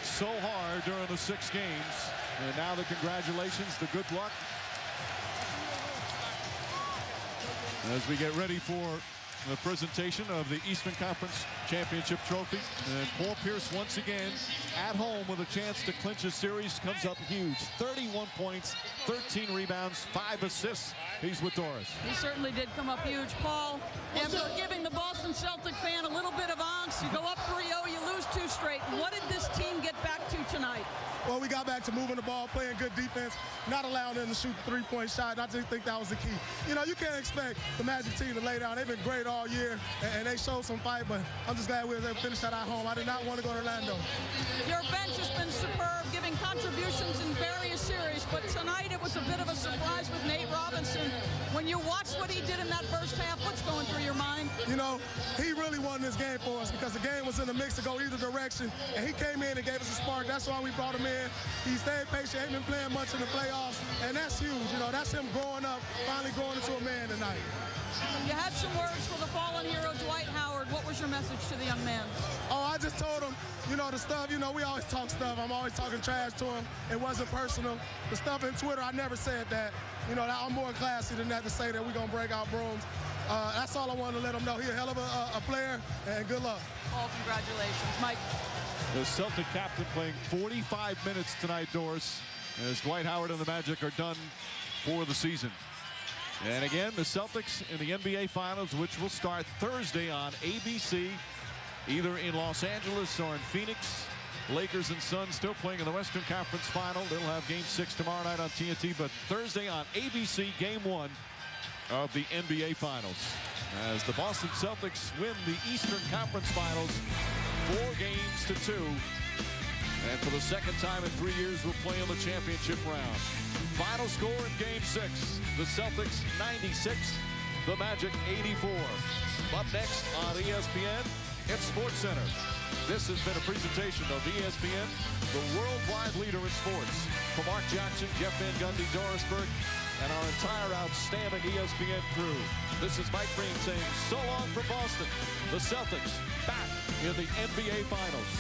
so hard during the 6 games. And now the congratulations, the good luck. As we get ready for the presentation of the Eastern Conference Championship Trophy. And Paul Pierce once again at home with a chance to clinch a series. Comes up huge. 31 points, 13 rebounds, 5 assists. He's with Doris. He certainly did come up huge. Paul, after giving the Boston Celtic fan a little bit of angst, you go up 3-0, you lose 2 straight. What did this team get back to tonight? Well, we got back to moving the ball, playing good defense, not allowing them to shoot the 3-point shot. I just think that was the key. You know, you can't expect the Magic team to lay down. They've been great all year, and they showed some fight, but I'm just glad we were able to finish that at home. I did not want to go to Orlando. Your bench has been superb, giving contributions in various series, but tonight it was a bit of a surprise with Nate Robinson. When you watched what he did in that first half, what's going through your mind? You know, he really won this game for us because the game was in the mix to go either direction, and he came in and gave us a spark. That's why we brought him in. He stayed patient, ain't been playing much in the playoffs, and that's huge. You know, that's him growing up, finally growing into a man tonight. You had some words for the fallen hero, Dwight Howard. What was your message to the young man? Oh, I just told him, you know, the stuff, you know, we always talk stuff. I'm always talking trash to him. It wasn't personal. The stuff in Twitter, I never said that. You know, I'm more classy than that to say that we're going to break out brooms. That's all I wanted to let him know. He's a hell of a player, and good luck. All congratulations. Mike. The Celtic captain playing 45 minutes tonight, Doris, as Dwight Howard and the Magic are done for the season. And again, the Celtics in the NBA Finals, which will start Thursday on ABC, either in Los Angeles or in Phoenix. Lakers and Suns still playing in the Western Conference Final. They'll have Game 6 tomorrow night on TNT, but Thursday on ABC, Game 1 of the NBA Finals. As the Boston Celtics win the Eastern Conference Finals 4-2. And for the second time in 3 years, we'll play in the championship round. Final score in Game 6, the Celtics 96, the Magic 84. Up next on ESPN, it's SportsCenter. This has been a presentation of ESPN, the worldwide leader in sports. For Mark Jackson, Jeff Van Gundy, Doris Burke, and our entire outstanding ESPN crew, this is Mike Green saying so long from Boston. The Celtics back in the NBA Finals.